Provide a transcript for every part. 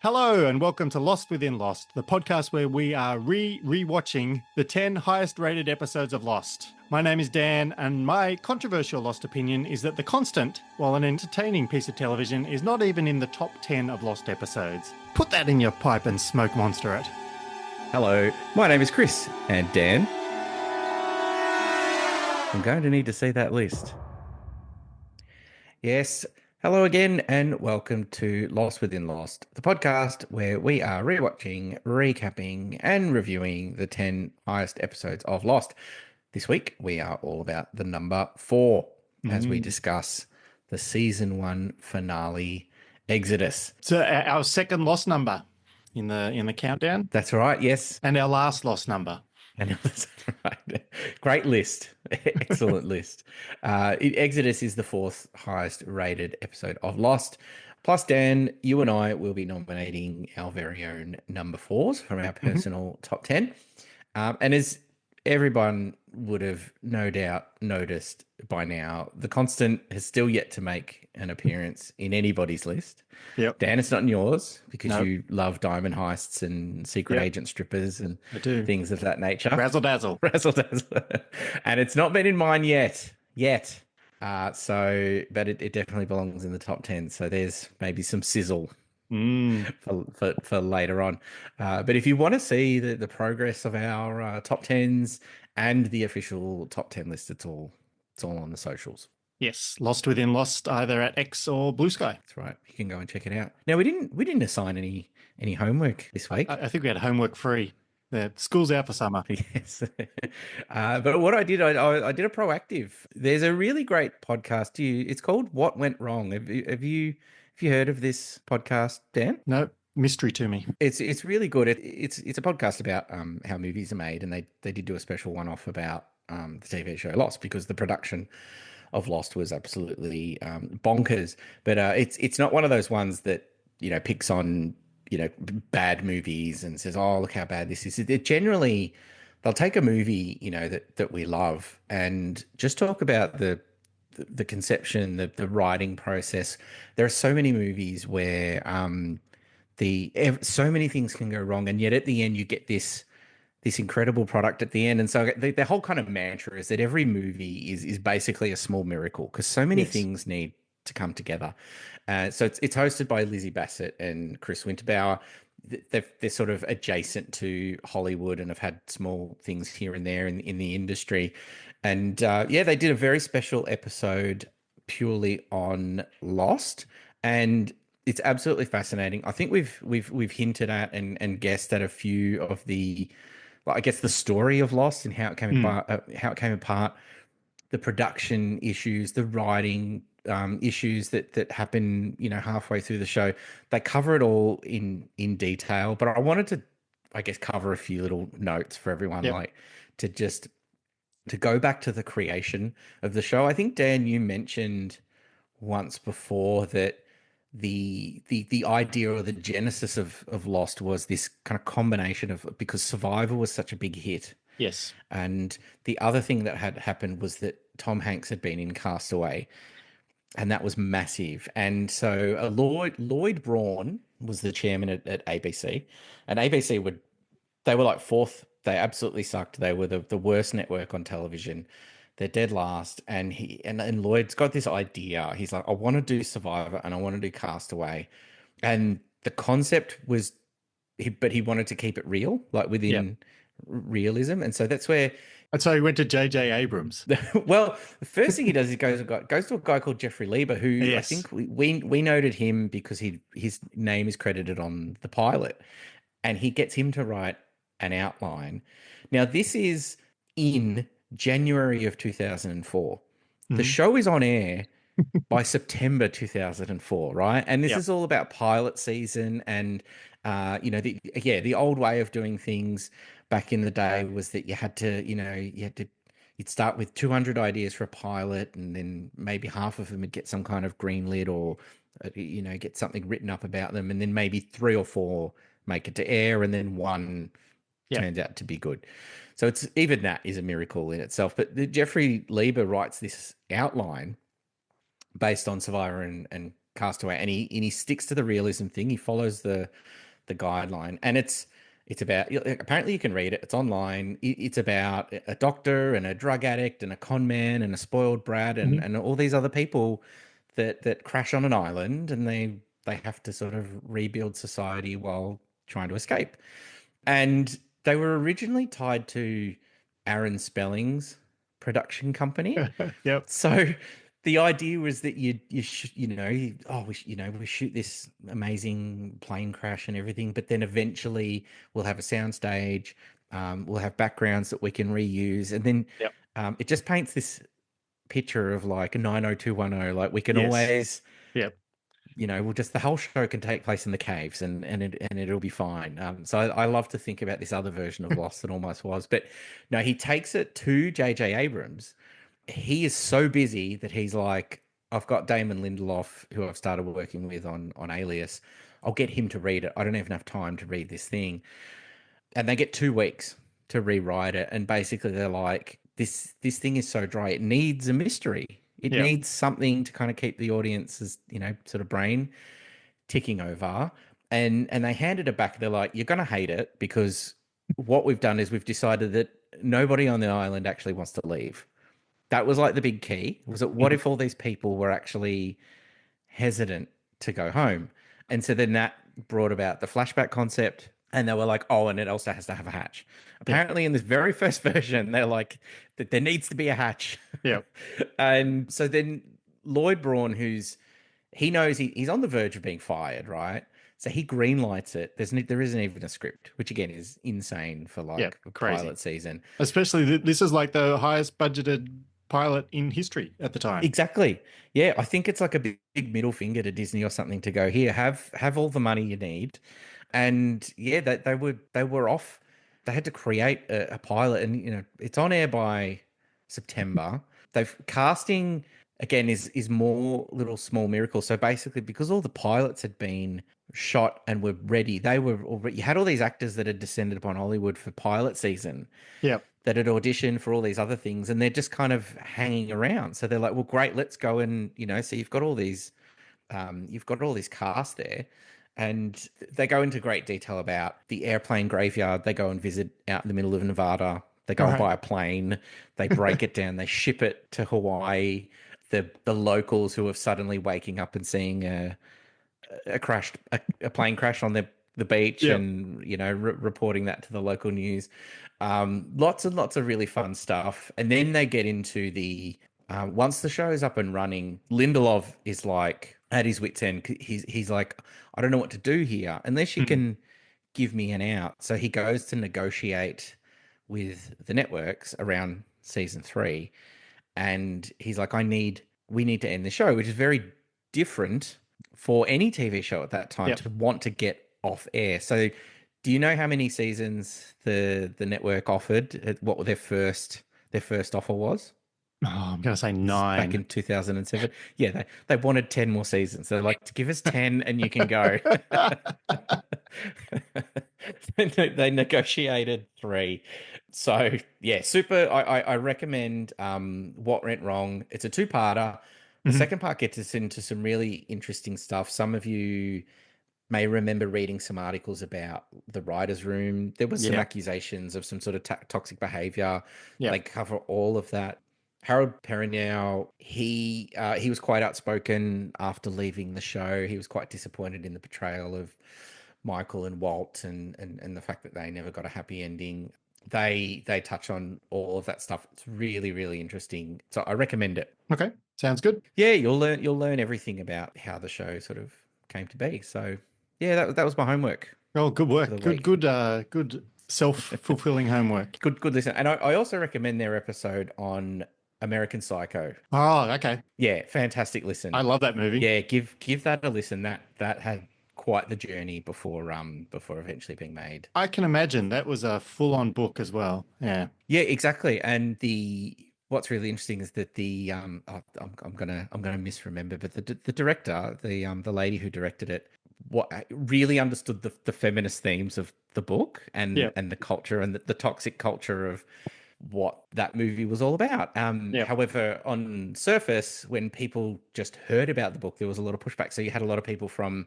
Hello and welcome to Lost Within Lost, the podcast where we are re-rewatching the 10 highest rated episodes of Lost. My name is Dan and my controversial Lost opinion is that The Constant, while an entertaining piece of television, is not even in the top 10 of Lost episodes. Put that in your pipe and smoke monster it. Hello, my name is Chris, and Dan, I'm going to need to see that list. Yes, hello again, and welcome to Lost Within Lost, the podcast where we are rewatching, recapping, and reviewing the 10 highest episodes of Lost. This week, we are all about the number 4 as we discuss the season 1 finale, Exodus. So our second Lost number in the countdown. That's right, yes. And our last Lost number. And that's right. Great list. Excellent list. Exodus is the 4th highest rated episode of Lost. Plus, Dan, you and I will be nominating our very own number 4s from our personal top 10. And as everyone would have no doubt noticed by now, The Constant has still yet to make an appearance in anybody's list. Yep. Dan, it's not in yours because you love diamond heists and secret agent strippers and things of that nature. Razzle dazzle. Razzle dazzle. And it's not been in mine yet. But it definitely belongs in the top 10. So there's maybe some sizzle for later on. But if you want to see the progress of our top 10s and the official top 10 list, it's all on the socials. Yes, Lost Within Lost, either at X or Blue Sky. That's right. You can go and check it out. Now we didn't assign any homework this week. I think we had homework free. The school's out for summer. Yes. But what I did a proactive. There's a really great podcast. It's called What Went Wrong. Have you heard of this podcast, Dan? No, mystery to me. It's really good. It's a podcast about how movies are made, and they did do a special one-off about the TV show Lost, because the production of Lost was absolutely bonkers. But it's not one of those ones that picks on bad movies and says, oh, look how bad this is. They'll take a movie that we love and just talk about the conception, the writing process. There are so many movies where so many things can go wrong, and yet at the end you get this incredible product at the end. And so the whole kind of mantra is that every movie is basically a small miracle, because so many things need to come together. So it's hosted by Lizzie Bassett and Chris Winterbauer. They're sort of adjacent to Hollywood and have had small things here and there in the industry. And they did a very special episode purely on Lost, and it's absolutely fascinating. I think we've hinted at and guessed at a few of the, I guess, the story of Lost and how it came apart, the production issues, the writing issues that happen, halfway through the show. They cover it all in detail, but I wanted to, I guess, cover a few little notes for everyone, like to go back to the creation of the show. I think, Dan, you mentioned once before that the idea or the genesis of Lost was this kind of combination of, because Survivor was such a big hit. Yes. And the other thing that had happened was that Tom Hanks had been in Castaway, and that was massive. And so Lloyd Braun was the chairman at ABC, and ABC they were like fourth. They absolutely sucked. They were the worst network on television. They're dead last. And Lloyd's got this idea. He's like, I want to do Survivor and I want to do Castaway. And the concept was, but he wanted to keep it real, like within realism. And so that's where. And so he went to J.J. Abrams. Well, the first thing he does is goes to a guy called Jeffrey Lieber, who I think we noted him because his name is credited on the pilot, and he gets him to write an outline. Now, this is in January of 2004. The show is on air by September 2004, right? And this is all about pilot season, and the old way of doing things back in the day was that you'd start with 200 ideas for a pilot, and then maybe half of them would get some kind of green lit or get something written up about them, and then maybe 3 or 4 make it to air, and then one turns out to be good. So it's even that is a miracle in itself. But Jeffrey Lieber writes this outline based on Survivor and Castaway, and he sticks to the realism thing. He follows the guideline, and it's about, apparently you can read it. It's online. It's about a doctor and a drug addict and a con man and a spoiled brat Hmm. and all these other people that crash on an island, and they have to sort of rebuild society while trying to escape. And they were originally tied to Aaron Spelling's production company. Yep. So the idea was that we shoot this amazing plane crash and everything, but then eventually we'll have a soundstage, we'll have backgrounds that we can reuse, and then Yep. it just paints this picture of like a 90210, like we can Yes. always, Yep. we'll just, the whole show can take place in the caves, and it'll be fine. So I love to think about this other version of Lost that almost was, but no, he takes it to J.J. Abrams. He is so busy that he's like, I've got Damon Lindelof, who I've started working with on Alias. I'll get him to read it. I don't even have time to read this thing. And they get 2 weeks to rewrite it. And basically they're like, this thing is so dry. It needs a mystery. It Yep. needs something to kind of keep the audience's, sort of brain ticking over. And they handed it back. They're like, you're gonna hate it, because what we've done is we've decided that nobody on the island actually wants to leave. That was like the big key. Was it, what Mhm. if all these people were actually hesitant to go home? And so then that brought about the flashback concept. And they were like, oh, and it also has to have a hatch. Yep. Apparently, in this very first version, they're like, that there needs to be a hatch. Yep. And so then Lloyd Braun, he knows he's on the verge of being fired, right? So he greenlights it. There isn't even a script, which again is insane for Yep. like a Crazy. pilot season. Especially this is like the highest budgeted pilot in history at the time. Exactly. Yeah, I think it's like a big middle finger to Disney or something to go, here, have all the money you need. And yeah, they were off. They had to create a pilot, and it's on air by September. They've casting again is more little small miracles. So basically, because all the pilots had been shot and were ready, they were already, you had all these actors that had descended upon Hollywood for pilot season Yep. that had auditioned for all these other things, and they're just kind of hanging around. So they're like, well, great, let's go. And so you've got all this cast there, and they go into great detail about the airplane graveyard. They go and visit out in the middle of Nevada. They go All and right. buy a plane. They break it down. They ship it to Hawaii. The locals who are suddenly waking up and seeing a plane crash on the beach, Yep. and reporting that to the local news. Lots and lots of really fun stuff. And then they get into the once the show is up and running, Lindelof is like at his wit's end. He's like, I don't know what to do here unless you Mhm. can give me an out. So he goes to negotiate with the networks around season 3, and he's like, we need to end the show, which is very different for any TV show at that time Yep. to want to get off air. So do you know how many seasons the network offered? What their first offer was? Oh, I'm gonna say This is back 9. in 2007. Yeah, they wanted 10 more seasons. They're like, give us 10 and you can go. They negotiated 3. So yeah, super. I recommend What Went Wrong. It's a 2-parter. The Mhm. second part gets us into some really interesting stuff. Some of you may remember reading some articles about the writers' room. There was some Yeah. accusations of some sort of toxic behavior. They Yep. cover all of that. Harold Perrineau, he was quite outspoken after leaving the show. He was quite disappointed in the portrayal of Michael and Walt, and the fact that they never got a happy ending. They touch on all of that stuff. It's really, really interesting. So I recommend it. Okay. Sounds good. Yeah, you'll learn everything about how the show sort of came to be. So yeah, that was my homework Oh, good for work. the Good, week. good self-fulfilling homework. Good listen. And I also recommend their episode on American Psycho. Oh, okay. Yeah, fantastic I listen. love that movie. Yeah, give that a listen. That had quite the journey before eventually being made. I can imagine that was a full-on book as well. Yeah. Yeah, exactly. And the what's really interesting is that I'm gonna misremember, but the director, the lady who directed it, what really understood the feminist themes of the book, Yeah. and the culture, and the toxic culture of what that movie was all about. Yep. However, on surface, when people just heard about the book, there was a lot of pushback. So you had a lot of people from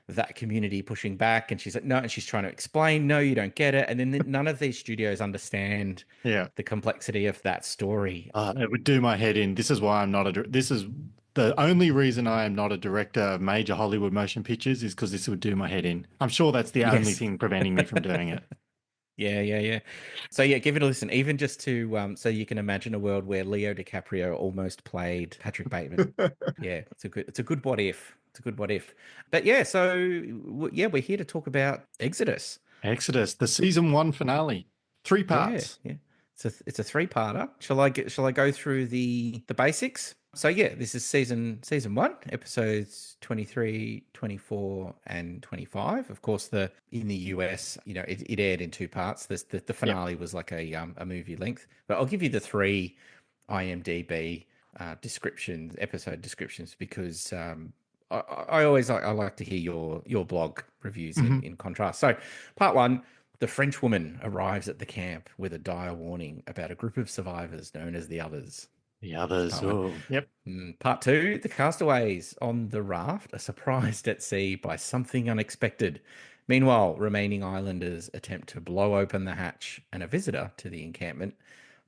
that community pushing back, and she's like, no, and she's trying to explain, no, you don't get it. And then none of these studios understand Yeah. the complexity of that story. It would do my head in. This is why I'm not this is the only reason I am not a director of major Hollywood motion pictures is because this would do my head in. I'm sure that's the only Yes. thing preventing me from doing it. Yeah. So yeah, give it a listen. Even just to so you can imagine a world where Leo DiCaprio almost played Patrick Bateman. Yeah, it's a good what if. It's a good what if. But yeah, so yeah, we're here to talk about Exodus. Exodus, the season 1 finale, 3 Yeah, parts. yeah. It's a three-parter. Shall I go through the basics? So yeah, this is season 1, episodes 23, 24, and 25. Of course, the in the US, it aired in 2 parts. The Yep. finale was like a movie length. But I'll give you the 3 IMDb episode descriptions, because I always I like to hear your blog reviews Hmm. in contrast. So part 1. The French woman arrives at the camp with a dire warning about a group of survivors known as the Others. The That's others. part 1. Oh, yep. Part 2, the castaways on the raft are surprised at sea by something unexpected. Meanwhile, remaining islanders attempt to blow open the hatch, and a visitor to the encampment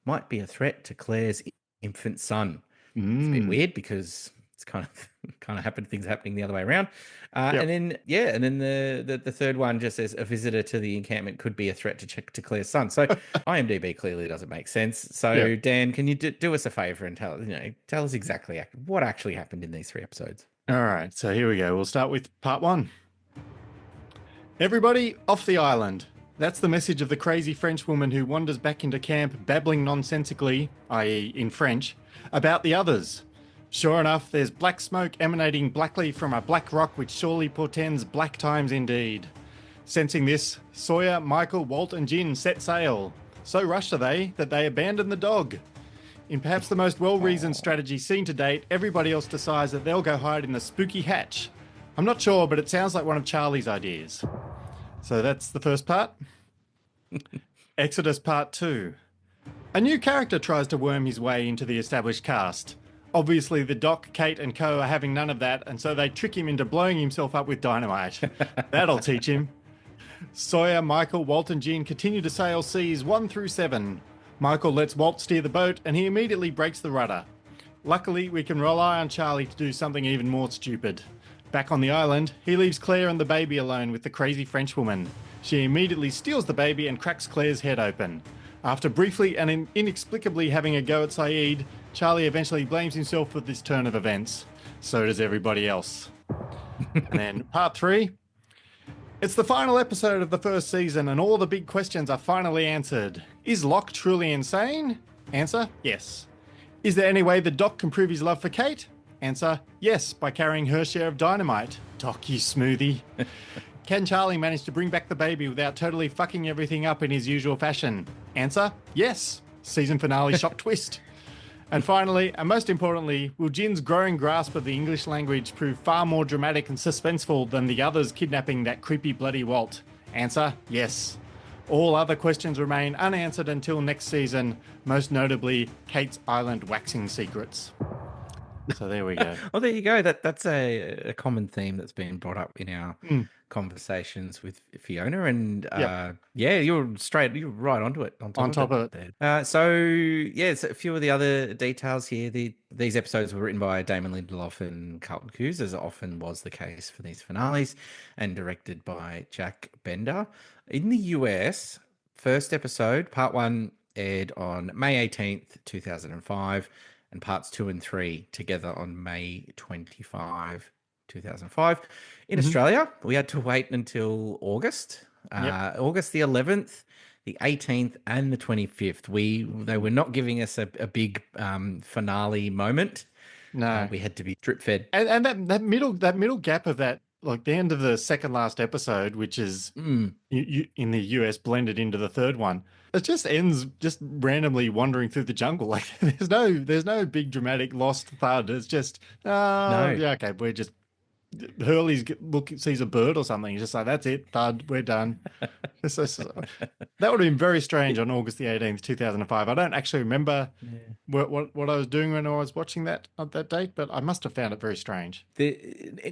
might be a threat to Claire's infant son. It's a bit Mm. weird because it's kind of happened, things happening the other way around. Yep. And then the third one just says a visitor to the encampment could be a threat to Claire's son. So IMDb clearly doesn't make sense. So Yep. Dan, can you do us a favor and tell us exactly what actually happened in these 3 episodes? All right. So here we go. We'll start with part 1. Everybody off the island. That's the message of the crazy French woman who wanders back into camp babbling nonsensically, i.e., in French, about the others. Sure enough, there's black smoke emanating blackly from a black rock which surely portends black times indeed. Sensing this, Sawyer, Michael, Walt, and Jin set sail. So rushed are they that they abandon the dog. In perhaps the most well-reasoned strategy seen to date, everybody else decides that they'll go hide in the spooky hatch. I'm not sure, but it sounds like one of Charlie's ideas. So that's the first part. Exodus Part 2. A new character tries to worm his way into the established cast. Obviously, the Doc, Kate, and co are having none of that, and so they trick him into blowing himself up with dynamite. That'll teach him. Sawyer, Michael, Walt, and Jean continue to sail seas 1 through 7. Michael lets Walt steer the boat, and he immediately breaks the rudder. Luckily, we can rely on Charlie to do something even more stupid. Back on the island, he leaves Claire and the baby alone with the crazy French woman. She immediately steals the baby and cracks Claire's head open. After briefly and inexplicably having a go at Saeed, Charlie eventually blames himself for this turn of events. So does everybody else. And then part 3. It's the final episode of the first season, and all the big questions are finally answered. Is Locke truly insane? Answer, yes. Is there any way the Doc can prove his love for Kate? Answer, yes, by carrying her share of dynamite. Doc, you smoothie. Can Charlie manage to bring back the baby without totally fucking everything up in his usual fashion? Answer, yes. Season finale shock twist. And finally, and most importantly, will Jin's growing grasp of the English language prove far more dramatic and suspenseful than the others kidnapping that creepy bloody Walt? Answer, yes. All other questions remain unanswered until next season, most notably Kate's Island waxing secrets. So there we go. Well, there you go. That's a common theme that's been brought up in our conversations with Fiona, and Yep. yeah, you're right onto it. On top of it. There. So yeah, so a few of the other details here. These episodes were written by Damon Lindelof and Carlton Cuse, as often was the case for these finales, and directed by Jack Bender. In the US, first episode, part 1, aired on May 18th, 2005. And parts 2 and 3 together on May 25, 2005. In Australia, we had to wait until August, August the 11th, the 18th, and the 25th. They were not giving us a big finale moment. No, we had to be drip fed. and that middle gap of that, like the end of the second last episode, which is in the US blended into the third one. It just ends just randomly wandering through the jungle. Like there's no big dramatic lost thud. It's just No. yeah, okay, we're just sees a bird or something. He's just like, that's it, thud, we're done. That would have been very strange on August the 18th, 2005. I don't actually remember Yeah. what I was doing when I was watching that on that date, but I must have found it very strange. The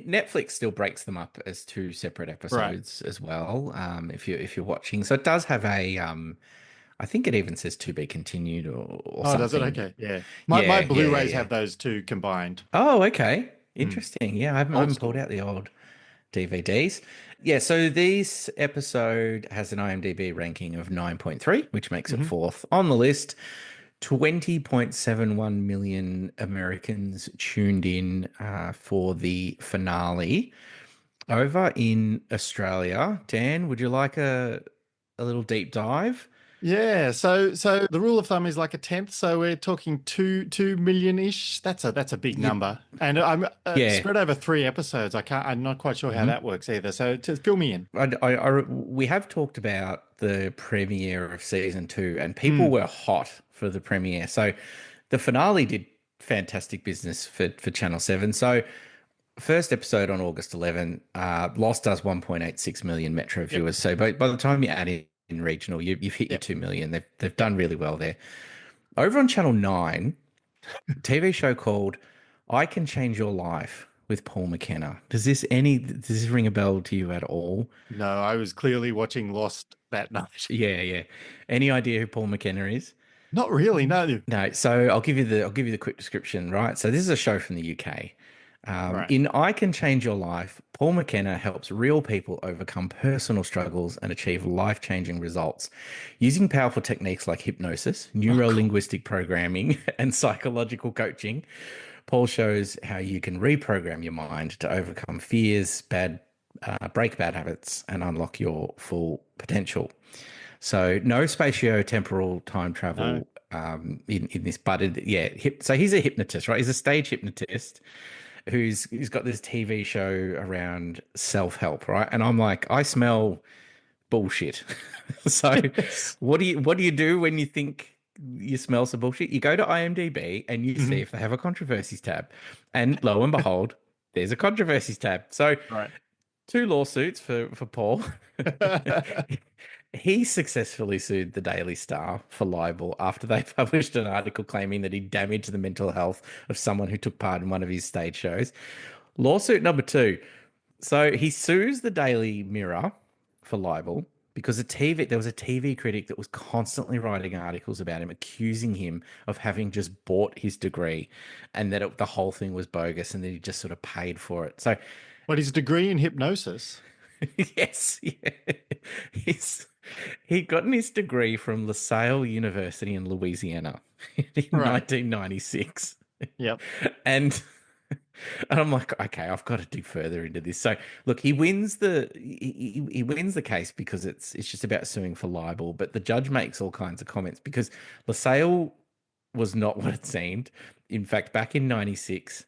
Netflix still breaks them up as two separate Right. episodes as well. If you're watching, so it does have a I think it even says to be continued or Oh, does it? something. Okay. Yeah. My Yeah, yeah, Blu-rays yeah. have those two combined. Oh, okay. Hmm. Interesting. Yeah, I Old haven't pulled school. out the old DVDs. Yeah, so this episode has an IMDb ranking of 9.3, which makes it Hmm. fourth on the list. 20.71 million Americans tuned in for the finale. Over in Australia, Dan, would you like a little deep dive? Yeah, so the rule of thumb is like a tenth, so we're talking 2 million ish. That's a big Yep. number, and I'm Yeah. spread over 3 episodes. I'm not quite sure how Mhm. that works either. So just fill me in. We have talked about the premiere of season two, and people Mm. were hot for the premiere. So the finale did fantastic business for Channel 7. So first episode on August 11, Lost does 1.86 million metro Yep. viewers. So by the time you add in regional, you've hit your Yep. 2 million. They've Yep. done really well there. Over on Channel 9, TV show called I Can Change Your Life with Paul McKenna. Does this ring a bell to you at all? No, I was clearly watching Lost that night. Yeah, yeah. Any idea who Paul McKenna is? Not really. No. No, so I'll give you the quick description, right? So this is a show from the UK. Right. In I Can Change Your Life, Paul McKenna helps real people overcome personal struggles and achieve life-changing results using powerful techniques like hypnosis, Oh, cool. neuro-linguistic programming, and psychological coaching. Paul shows how you can reprogram your mind to overcome fears, break bad habits, and unlock your full potential. So no spatio-temporal time No. travel in this, but so he's a hypnotist, right? He's a stage hypnotist who's got this TV show around self-help, right? And I'm like, I smell bullshit. So Yes. what do you do when you think you smell some bullshit? You go to IMDb and you see Mhm. if they have a controversies tab. And lo and behold, there's a controversies tab. So Right. two lawsuits for Paul. He successfully sued the Daily Star for libel after they published an article claiming that he damaged the mental health of someone who took part in one of his stage shows. Lawsuit number two. So he sues the Daily Mirror for libel because there was a TV critic that was constantly writing articles about him, accusing him of having just bought his degree and that the whole thing was bogus and that he just sort of paid for it. So But his degree in hypnosis. yes, yeah. He's he gotten his degree from LaSalle University in Louisiana in Right. 1996. Yep. And and I'm like, okay, I've got to dig further into this. So look, he wins the case because it's just about suing for libel, but the judge makes all kinds of comments because LaSalle was not what it seemed. In fact, back in 96,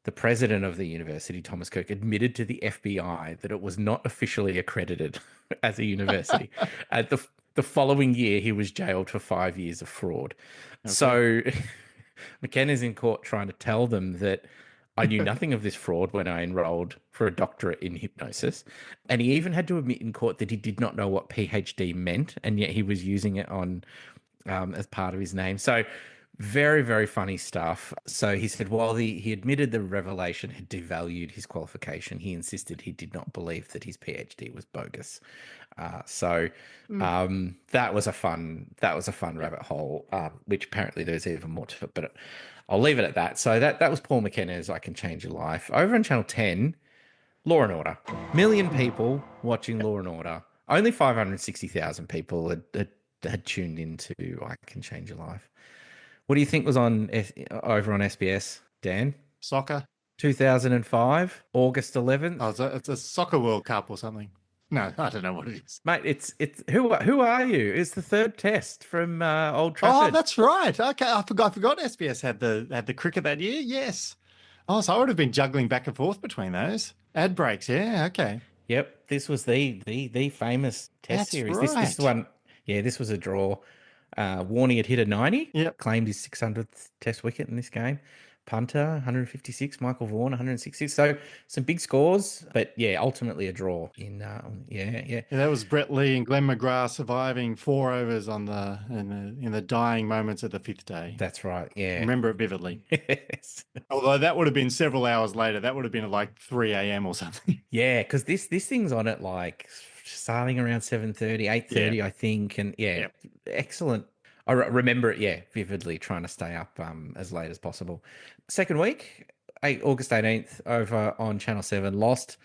the president of the university, Thomas Kirk, admitted to the FBI that it was not officially accredited as a university. At the following year, he was jailed for 5 years of fraud. Okay. So McKenna's in court trying to tell them that I knew nothing of this fraud when I enrolled for a doctorate in hypnosis. And he even had to admit in court that he did not know what PhD meant, and yet he was using it on as part of his name. So very, very funny stuff. So he said while he admitted the revelation had devalued his qualification, he insisted he did not believe that his PhD was bogus. So Mm. that was a fun Yep. rabbit hole, which apparently there's even more to it, but I'll leave it at that. So that was Paul McKenna's I Can Change Your Life. Over on Channel 10, Law and Order. Million people watching Law and Order. Only 560,000 people had tuned into I Can Change Your Life. What do you think was over on SBS, Dan? Soccer. 2005, August 11th. Oh, it's a soccer World Cup or something. No, I don't know what it is. Mate, it's who are you? It's the third test from Old Oh, Trafford. that's right. Okay, I forgot SBS had the cricket that year. Yes. Oh, so I would have been juggling back and forth between those ad breaks. Yeah. Okay. Yep, this was the famous test That's series. This is the right. one. Yeah, this was a draw. Warney had hit a 90, Yep. claimed his 600th test wicket in this game. punter, 156. Michael Vaughan, 166. So some big scores, but yeah, ultimately a draw in yeah. Yeah, that was Brett Lee and Glenn McGrath surviving 4 overs on the in the dying moments of the fifth day. That's right. Yeah. Remember it vividly. Yes. Although that would have been several hours later. That would have been at like 3 a.m. or something. Yeah, because this thing's on at like starting around 7:30, 8:30, Yeah. I think. And yeah, Yeah. excellent. Remember it, yeah, vividly trying to stay up as late as possible. Second week, August 18th, over on Channel 7, Lost.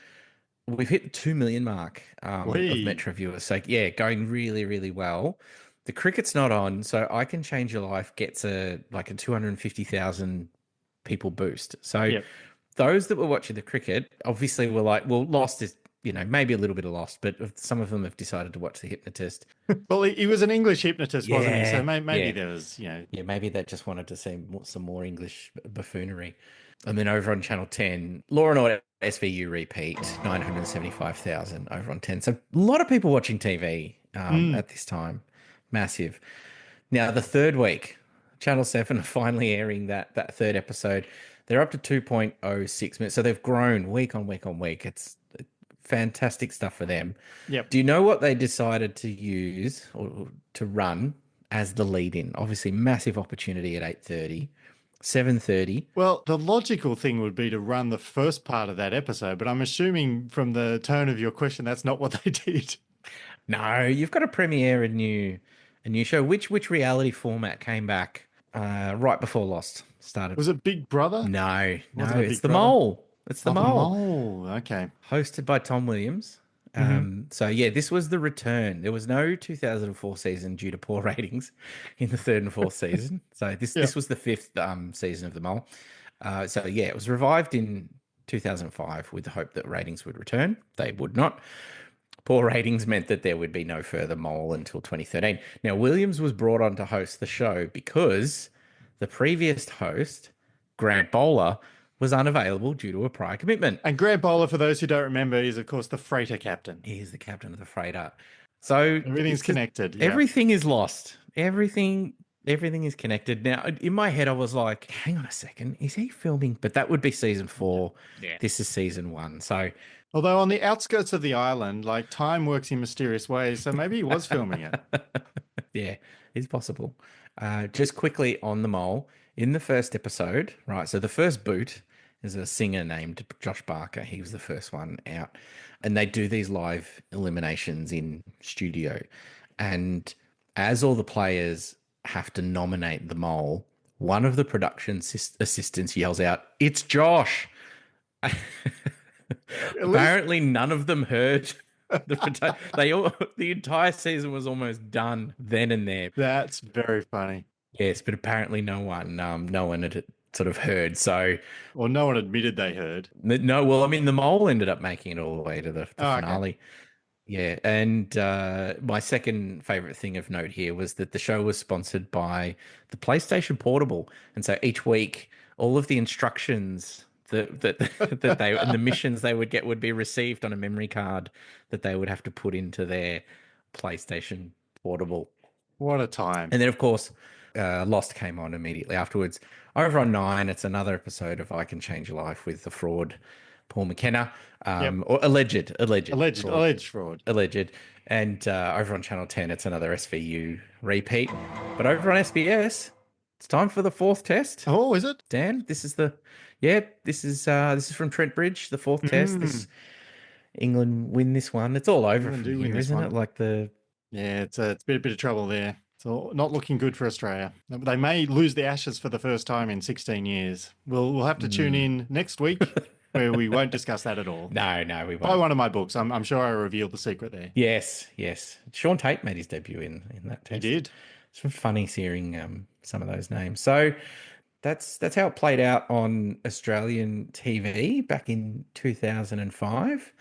We've hit the 2 million mark of We. Metro viewers. So yeah, going really, really well. The cricket's not on, so I Can Change Your Life gets a 250,000 people boost. So Yep. those that were watching the cricket obviously were like, well, Lost is, maybe a little bit of Lost, but some of them have decided to watch The Hypnotist. Well, he was an English hypnotist, wasn't he? So Yeah, maybe yeah. there was, Yeah, maybe they just wanted to see some more English buffoonery. And then over on Channel 10, Law and Order SVU repeat, 975,000 over on 10. So a lot of people watching TV at this time. Massive. Now, the third week, Channel 7 are finally airing that third episode. They're up to 2.06 minutes. So they've grown week on week on week. It's fantastic stuff for them. Yep. Do you know what they decided to use or to run as the lead-in? Obviously, massive opportunity at 8:30, 7:30. Well, the logical thing would be to run the first part of that episode, but I'm assuming from the tone of your question, that's not what they did. No, you've got to premiere a new show. Which reality format came back right before Lost started? Was it Big Brother? No, Wasn't it it's Big the Brother? Mole. It's the Oh, the Mole. Mole. Okay. Hosted by Tom Williams. So yeah, this was the return. There was no 2004 season due to poor ratings in the third and fourth season. So this Yeah. this was the fifth season of the Mole. So yeah, it was revived in 2005 with the hope that ratings would return. They would not. Poor ratings meant that there would be no further Mole until 2013. Now, Williams was brought on to host the show because the previous host, Grant Bowler, was unavailable due to a prior commitment. And Grant Bowler, for those who don't remember, is, of course, the freighter captain. He is the captain of the freighter. So Everything's connected. Yeah. Everything is lost. Everything is connected. Now, in my head, I was like, hang on a second, is he filming? But that would be season 4. Yeah. This is season 1. So Although on the outskirts of the island, like time works in mysterious ways, so maybe he was filming it. yeah, it's possible. Just quickly on the Mole, in the first episode, right? So the first boot is a singer named Josh Barker. He was the first one out. And they do these live eliminations in studio. And as all the players have to nominate the Mole, one of the production assistants yells out, "It's Josh!" Apparently, none of them heard the entire season was almost done then and there. That's very funny. Yes, but apparently no one had sort of heard. So, or no one admitted they heard. No, well, I mean, the Mole ended up making it all the way to the finale. Okay. Yeah, and my second favorite thing of note here was that the show was sponsored by the PlayStation Portable, and so each week, all of the instructions that they and the missions they would get would be received on a memory card that they would have to put into their PlayStation Portable. What a time! And then, of course, Lost came on immediately afterwards. Over on 9, it's another episode of I Can Change Your Life with the fraud Paul McKenna, or alleged fraud. And over on Channel 10, it's another SVU repeat. But over on SBS, it's time for the fourth test. Oh, is it? Dan, this is from Trent Bridge, the fourth test. This England win this one. It's all over from here, isn't it? Like it's a bit of trouble there. It's all not looking good for Australia. They may lose the Ashes for the first time in 16 years. We'll have to tune in next week where we won't discuss that at all. No, we won't. Buy one of my books. I'm sure I revealed the secret there. Yes. Sean Tate made his debut in that test. He did. It's funny hearing some of those names. So that's how it played out on Australian TV back in 2005.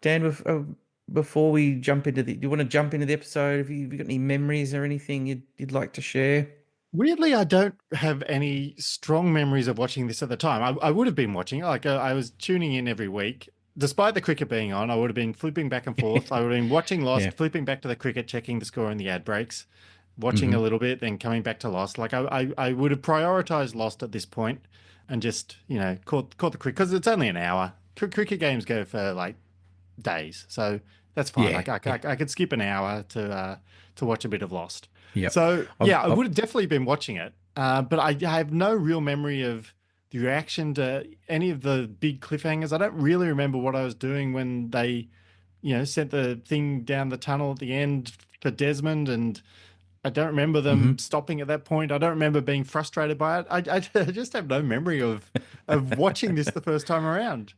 Dan, before we jump into do you want to jump into the episode? Have you got any memories or anything you'd like to share? Weirdly, I don't have any strong memories of watching this at the time. I would have been watching it. I was tuning in every week. Despite the cricket being on, I would have been flipping back and forth. I would have been watching Lost, flipping back to the cricket, checking the score in the ad breaks, watching a little bit, then coming back to Lost. I would have prioritized Lost at this point. and just caught the cricket because it's only an hour. Cricket games go for like days, so that's fine. Yeah, Like I, yeah, I, I could skip an hour to watch a bit of Lost. yep. So I've, yeah, I I've, would have definitely been watching it, but I have no real memory of the reaction to any of the big cliffhangers. I don't really remember what I was doing when they, sent the thing down the tunnel at the end for Desmond, and I don't remember them mhm. stopping at that point. I don't remember being frustrated by it. I just have no memory of watching this the first time around.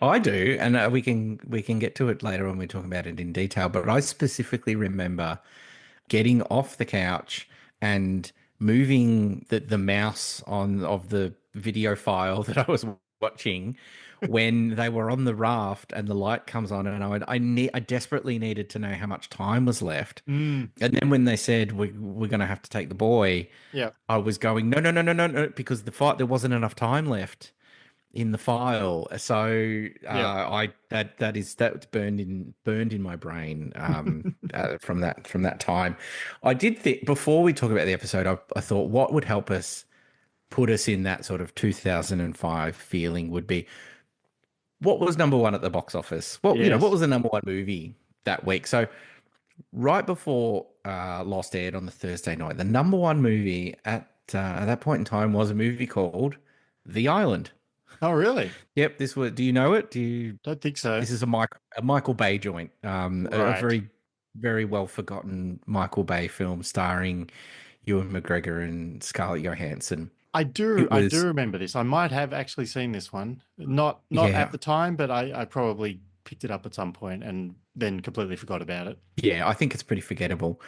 I do, and we can get to it later when we talk about it in detail. But I specifically remember getting off the couch and moving the mouse on of the video file that I was watching when they were on the raft and the light comes on, and I desperately needed to know how much time was left. Mm, And then when they said we're going to have to take the boy, yeah. I was going no, no, no, no, no, no, because the fight there wasn't enough time left in the file. So Yeah. I that's burned in my brain from that time. I did think before we talk about the episode, I thought what would help us put us in that sort of 2005 feeling would be what was number one at the box office. What Yes. was the number one movie that week? So right before Lost aired on the Thursday night, the number one movie at that point in time was a movie called The Island. Oh, really? Yep, this was. Do you know it? Do you? Don't think so. This is a Michael Bay joint. A Right. very very well forgotten Michael Bay film starring Ewan McGregor and Scarlett Johansson. It I do was remember this. I might have actually seen this one. Not at yeah the time, but I probably picked it up at some point and then completely forgot about it. yeah. I think it's pretty forgettable.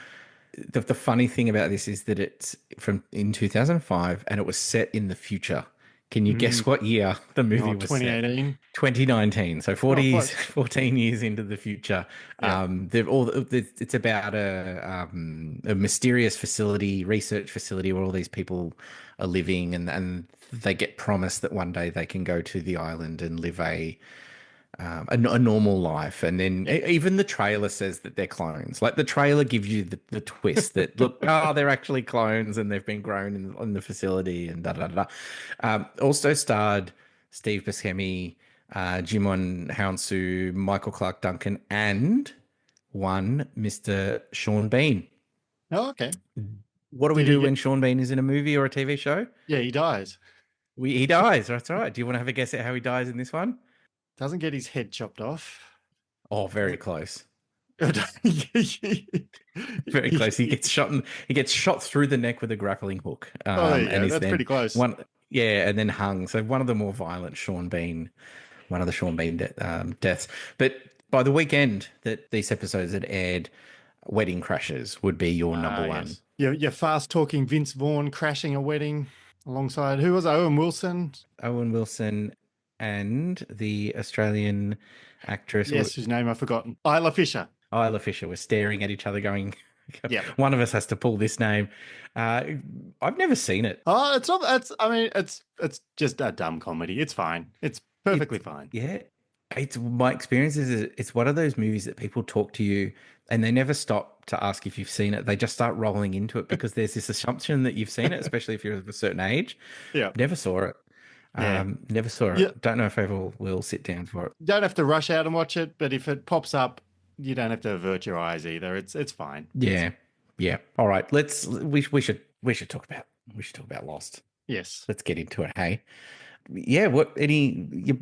The funny thing about this is that it's from in 2005 and it was set in the future. Can you Mm, guess what year the movie oh, was set? 2018. 2019, so Oh, 40 close. 14 years into the future. Yeah. It's about a mysterious facility, research facility where all these people are living, and they get promised that one day they can go to the island and live a normal life. And then Yeah. even the trailer says that they're clones. Like the trailer gives you the twist that look, oh, they're actually clones and they've been grown in the facility and da da da. Also starred Steve Buscemi, Jimon Hounsou, Michael Clark Duncan, and one Mr. Sean Bean. Oh, okay. What do we Did he do get? when Sean Bean is in a movie or a TV show? Yeah, he dies. He dies. That's right. Do you want to have a guess at how he dies in this one? Doesn't get his head chopped off. Oh, very close. Very close. He gets shot through the neck with a grappling hook, Oh, there you and go. is That's pretty then close. and then hung. So one of the more violent one of the Sean Bean deaths. But by the weekend that these episodes had aired, Wedding Crashers would be your number Ah, one. yes. You're fast talking Vince Vaughn crashing a wedding alongside who was it? Owen Wilson? Owen Wilson and the Australian actress Yes, whose name I've forgotten. Isla Fisher. Isla Fisher were staring at each other, going, Yep. "One of us has to pull this name." Uh, I've never seen it. Oh, it's not. That's. I mean, it's just a dumb comedy. It's fine. It's perfectly It's fine. yeah. It's my experience is it's one of those movies that people talk to you and they never stop to ask if you've seen it. They just start rolling into it because there's this assumption that you've seen it, especially if you're of a certain age. Yeah. Never saw it. Yeah. Never saw Yeah. it. Don't know if I ever will sit down for it. You don't have to rush out and watch it, but if it pops up, you don't have to avert your eyes either. It's fine. Yeah, yeah. All right. We should talk about Lost. Yes. Let's get into it. Hey, yeah. What any your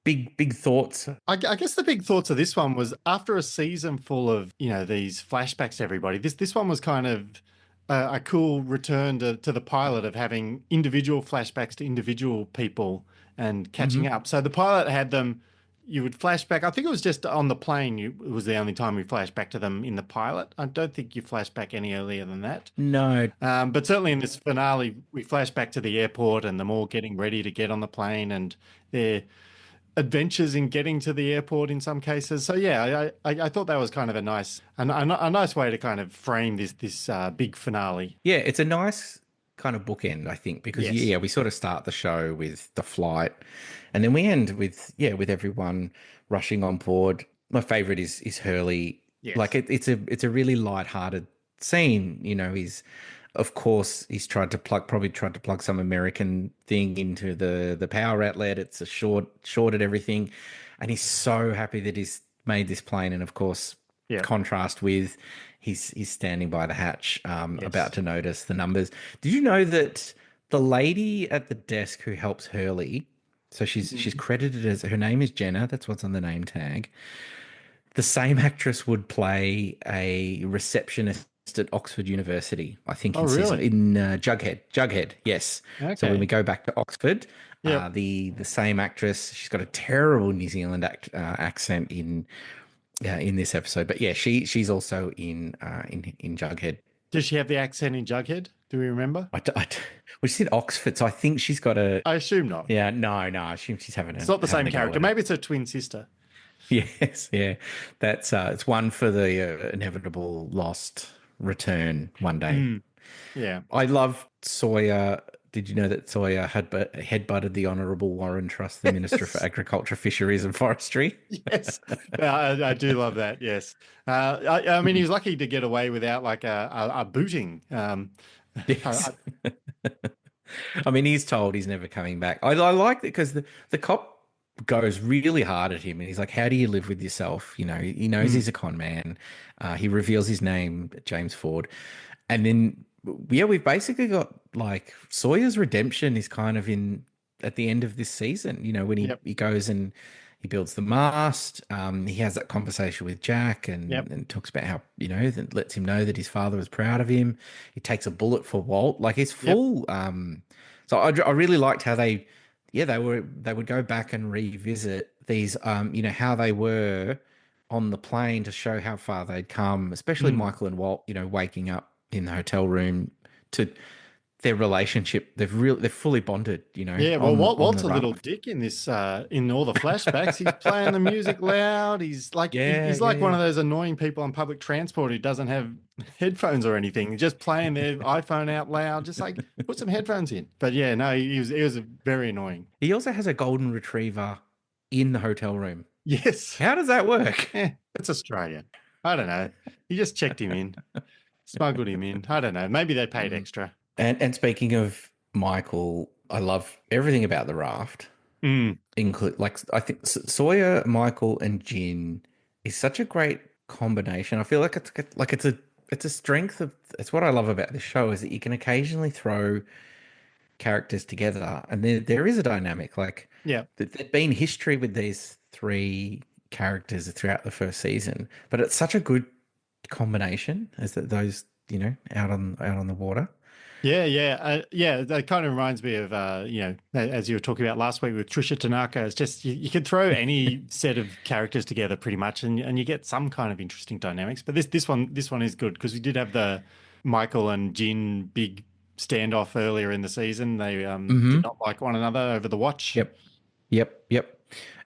big thoughts? I guess the big thoughts of this one was after a season full of these flashbacks to everybody. This one was kind of a cool return to the pilot of having individual flashbacks to individual people and catching Hmm. up. So the pilot had them. You would flash back. I think it was just on the plane. It was the only time we flashed back to them in the pilot. I don't think you flashed back any earlier than that. No. But certainly in this finale, we flash back to the airport and them all getting ready to get on the plane and their adventures in getting to the airport in some cases. So yeah, I thought that was kind of a nice way to kind of frame this big finale. Yeah, it's a nice kind of bookend, I think, because Yes. yeah, we sort of start the show with the flight, and then we end with everyone rushing on board. My favorite is Hurley. Like Yes. it's a really light-hearted scene. He's Of course, probably tried to plug some American thing into the power outlet. It's a shorted everything, and he's so happy that he's made this plane. And of course, Yeah. contrast with he's standing by the hatch, about Yes. to notice the numbers. Did you know that the lady at the desk who helps Hurley, so she's Mhm. credited as her name is Jenna. That's what's on the name tag. The same actress would play a receptionist at Oxford University, I think Oh, in season really? in Jughead. Jughead, yes. So when we Okay. go back to Oxford, Yep. the same actress, she's got a terrible New Zealand accent in this episode, but yeah, she's also in Jughead. Does she have the accent in Jughead? Do we remember? We said Oxford, so I think she's got a I assume not. yeah. No, I assume she's having It's a not the having same a go character. at it. Maybe it's her twin sister. Yes, yeah. That's it's one for the inevitable lost return one day. Mm. Yeah. I love Sawyer. Did you know that Sawyer had headbutted the Honourable Warren Truss, the Minister for Yes. Agriculture, Fisheries and Forestry? Yes. I do love that. Yes. I mean, he was lucky to get away without like a booting. Yes. I- I mean, he's told he's never coming back. I like that because the cop goes really hard at him and he's like, how do you live with yourself? You know, he knows mm, he's a con man. He reveals his name, James Ford. And then, yeah, we've basically got like Sawyer's redemption is kind of in at the end of this season, you know, when yep. he goes and he builds the mast. He has that conversation with Jack Yep. and talks about how, you know, that lets him know that his father was proud of him. He takes a bullet for Walt. Like he's Yep. full. So I really liked how they would go back and revisit these, you know, how they were on the plane to show how far they'd come, especially Mm. Michael and Walt, you know, waking up in the hotel room to their relationship. They're fully bonded, you know, Yeah, well, on Walt's the a little raft. dick in this, in all the flashbacks. He's playing the music loud. He's like, Yeah, he's yeah, like one yeah. of those annoying people on public transport who doesn't have headphones or anything. He's just playing their iPhone out loud. Just like put some headphones in. But yeah, no, he was very annoying. He also has a golden retriever in the hotel room. Yes, How does that work? it's Australia. I don't know. He just checked him in, smuggled him in. I don't know. Maybe they paid Mm. extra. And speaking of Michael, I love everything about the raft. Mm, Include like I think Sawyer, Michael, and Jin is such a great combination. I feel like it's a strength of it's what I love about this show is that you can occasionally throw characters together and there is a dynamic. Like yeah. there'd been history with these three characters throughout the first season, but it's such a good combination as that those, you know, out on the water. Yeah, yeah, yeah. That kind of reminds me of as you were talking about last week with Trisha Tanaka. It's just you could throw any set of characters together pretty much, and you get some kind of interesting dynamics. But this one is good because we did have the Michael and Jin big standoff earlier in the season. They did Mm-hmm. not like one another over the watch. Yep. Yep.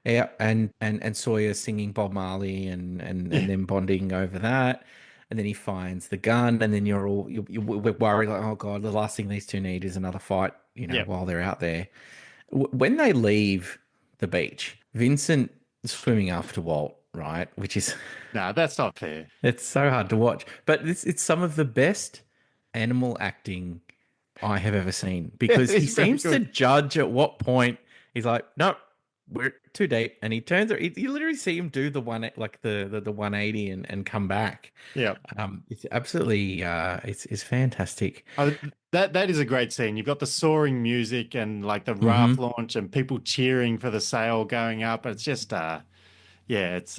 Yeah, and Sawyer singing Bob Marley and Yeah, then bonding over that, and then he finds the gun, and then you're worried like, oh God, the last thing these two need is another fight, you know, yeah. while they're out there. When they leave the beach, Vincent is swimming after Walt, right? Which is No, that's not fair. it's so hard to watch, but it's some of the best animal acting I have ever seen Yeah, because he it's very seems to good. judge at what point he's like, no, we're too deep, and he turns. You literally see him do the one like the 180 and come back. Yeah. It's absolutely it's fantastic. Uh, that is a great scene. You've got the soaring music and like the raft Hmm. launch and people cheering for the sail going up. It's just yeah, it's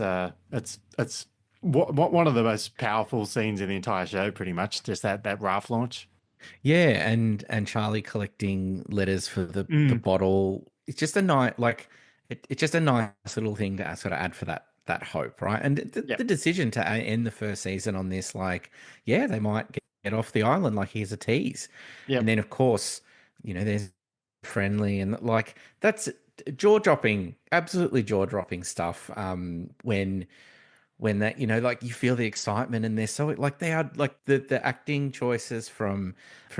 one of the most powerful scenes in the entire show, pretty much. Just that raft launch. Yeah, and Charlie collecting letters for the Mm, bottle. It's just a nice like it's just a nice little thing to sort of add for that hope, right? And yep, the decision to end the first season on this, like, yeah, they might get off the island, like here's a tease, and yep. then of course, you know, there's friendly and like that's jaw dropping, absolutely jaw dropping stuff. When that, you know, like you feel the excitement and they're so like they are like the acting choices from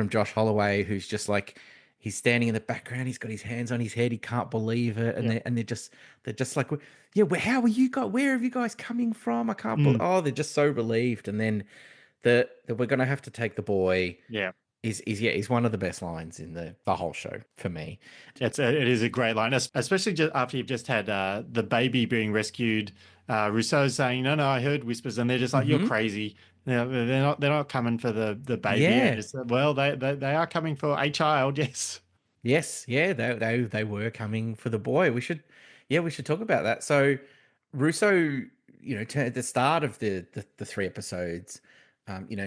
Josh Holloway, who's just like he's standing in the background, he's got his hands on his head, he can't believe it, and Yep. they're just like, yeah, how are you guys? Where have you guys coming from? I can't believe. Mm, Oh, they're just so relieved, and then that we're gonna have to take the boy yeah. Is one of the best lines in the whole show for me. It is a great line, especially just after you've just had the baby being rescued. Rousseau's saying, "No, no, I heard whispers," and they're just like, "You're Hmm. crazy. They're not coming for the baby." And Yeah. it's, well, they are coming for a child. Yes. Yes, yeah, they were coming for the boy. We should talk about that. So, Russo, at the start of the three episodes,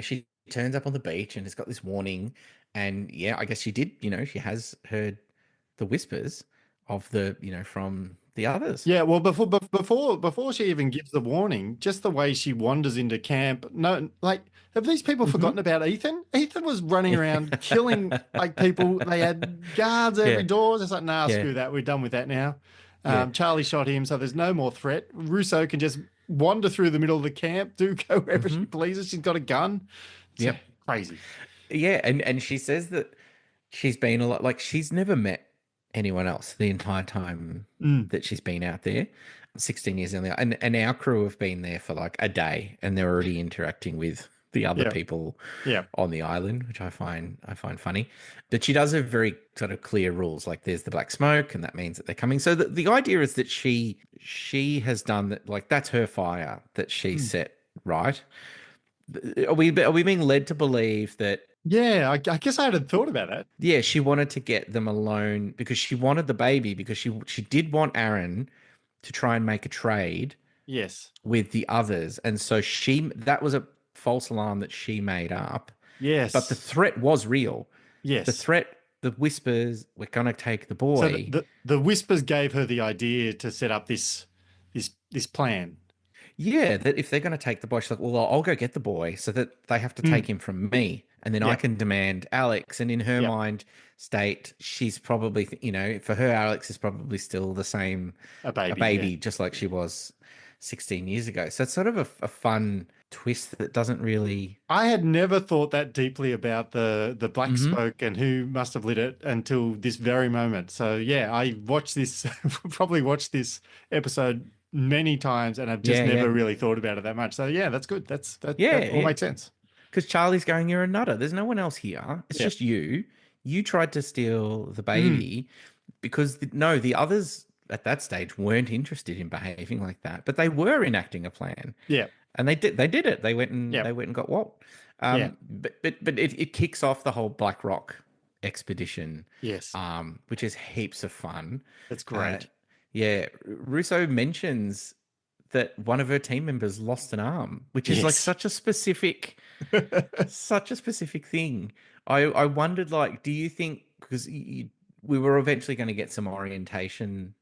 she turns up on the beach and has got this warning, and yeah, I guess she did. She has heard the whispers of from the others. Yeah, well, before she even gives the warning, just the way she wanders into camp. No, like, have these people Hmm. forgotten about Ethan? Ethan was running around killing like people. They had guards at every Yeah, door. It's like, nah, yeah, screw that. We're done with that now. yeah. Charlie shot him, so there's no more threat. Russo can just wander through the middle of the camp, do go wherever Hmm. she pleases. She's got a gun. It's Yep. crazy. Yeah, and she says that she's been a lot like she's never met anyone else the entire time Mm, that she's been out there. 16 years in there. And our crew have been there for like a day and they're already interacting with the other yeah, people yeah. on the island, which I find funny. But she does have very sort of clear rules. Like there's the black smoke, and that means that they're coming. So the idea is that she has done that, like that's her fire that she Mm. set right. Are we being led to believe that Yeah, I guess I hadn't thought about that. yeah, she wanted to get them alone because she wanted the baby because she did want Aaron to try and make a trade Yes, with the others. And so that was a false alarm that she made up. But the yes, threat was real. The yes. threat, the whispers, we're gonna take the So boy. the whispers gave her the idea to set up this plan. Yeah, that if they're gonna take the boy, she's like, well, I'll go get the boy so that they have to take Mm. him from me. And then I Yep, can demand Alex. And in her yep. mind state, she's probably, for her, Alex is probably still the same A a baby. Yeah. baby, just like she was 16 years ago. So it's sort of a fun twist that doesn't really. I had never thought that deeply about the black Hmm. smoke and who must have lit it until this very moment. So yeah, I watched this probably watched this episode many times and I've just Yeah, never yeah, really thought about it that much. So yeah, that's good. That yeah, all yeah. makes sense. Because Charlie's going, you're a nutter. There's no one else here. It's Yeah. just you. You tried to steal the Mm. baby because no, the others at that stage weren't interested in behaving like that, but they were enacting a plan, Yeah. and they did it. They went and Yeah. they went and got Walt. Yeah. But it kicks off the whole Black Rock expedition, Yes. which is heaps of fun. That's Uh, great. yeah, Russo mentions that one of her team members lost an arm, which is like Yes. such a specific thing. I wondered, like, do you think because we were eventually going to get some orientation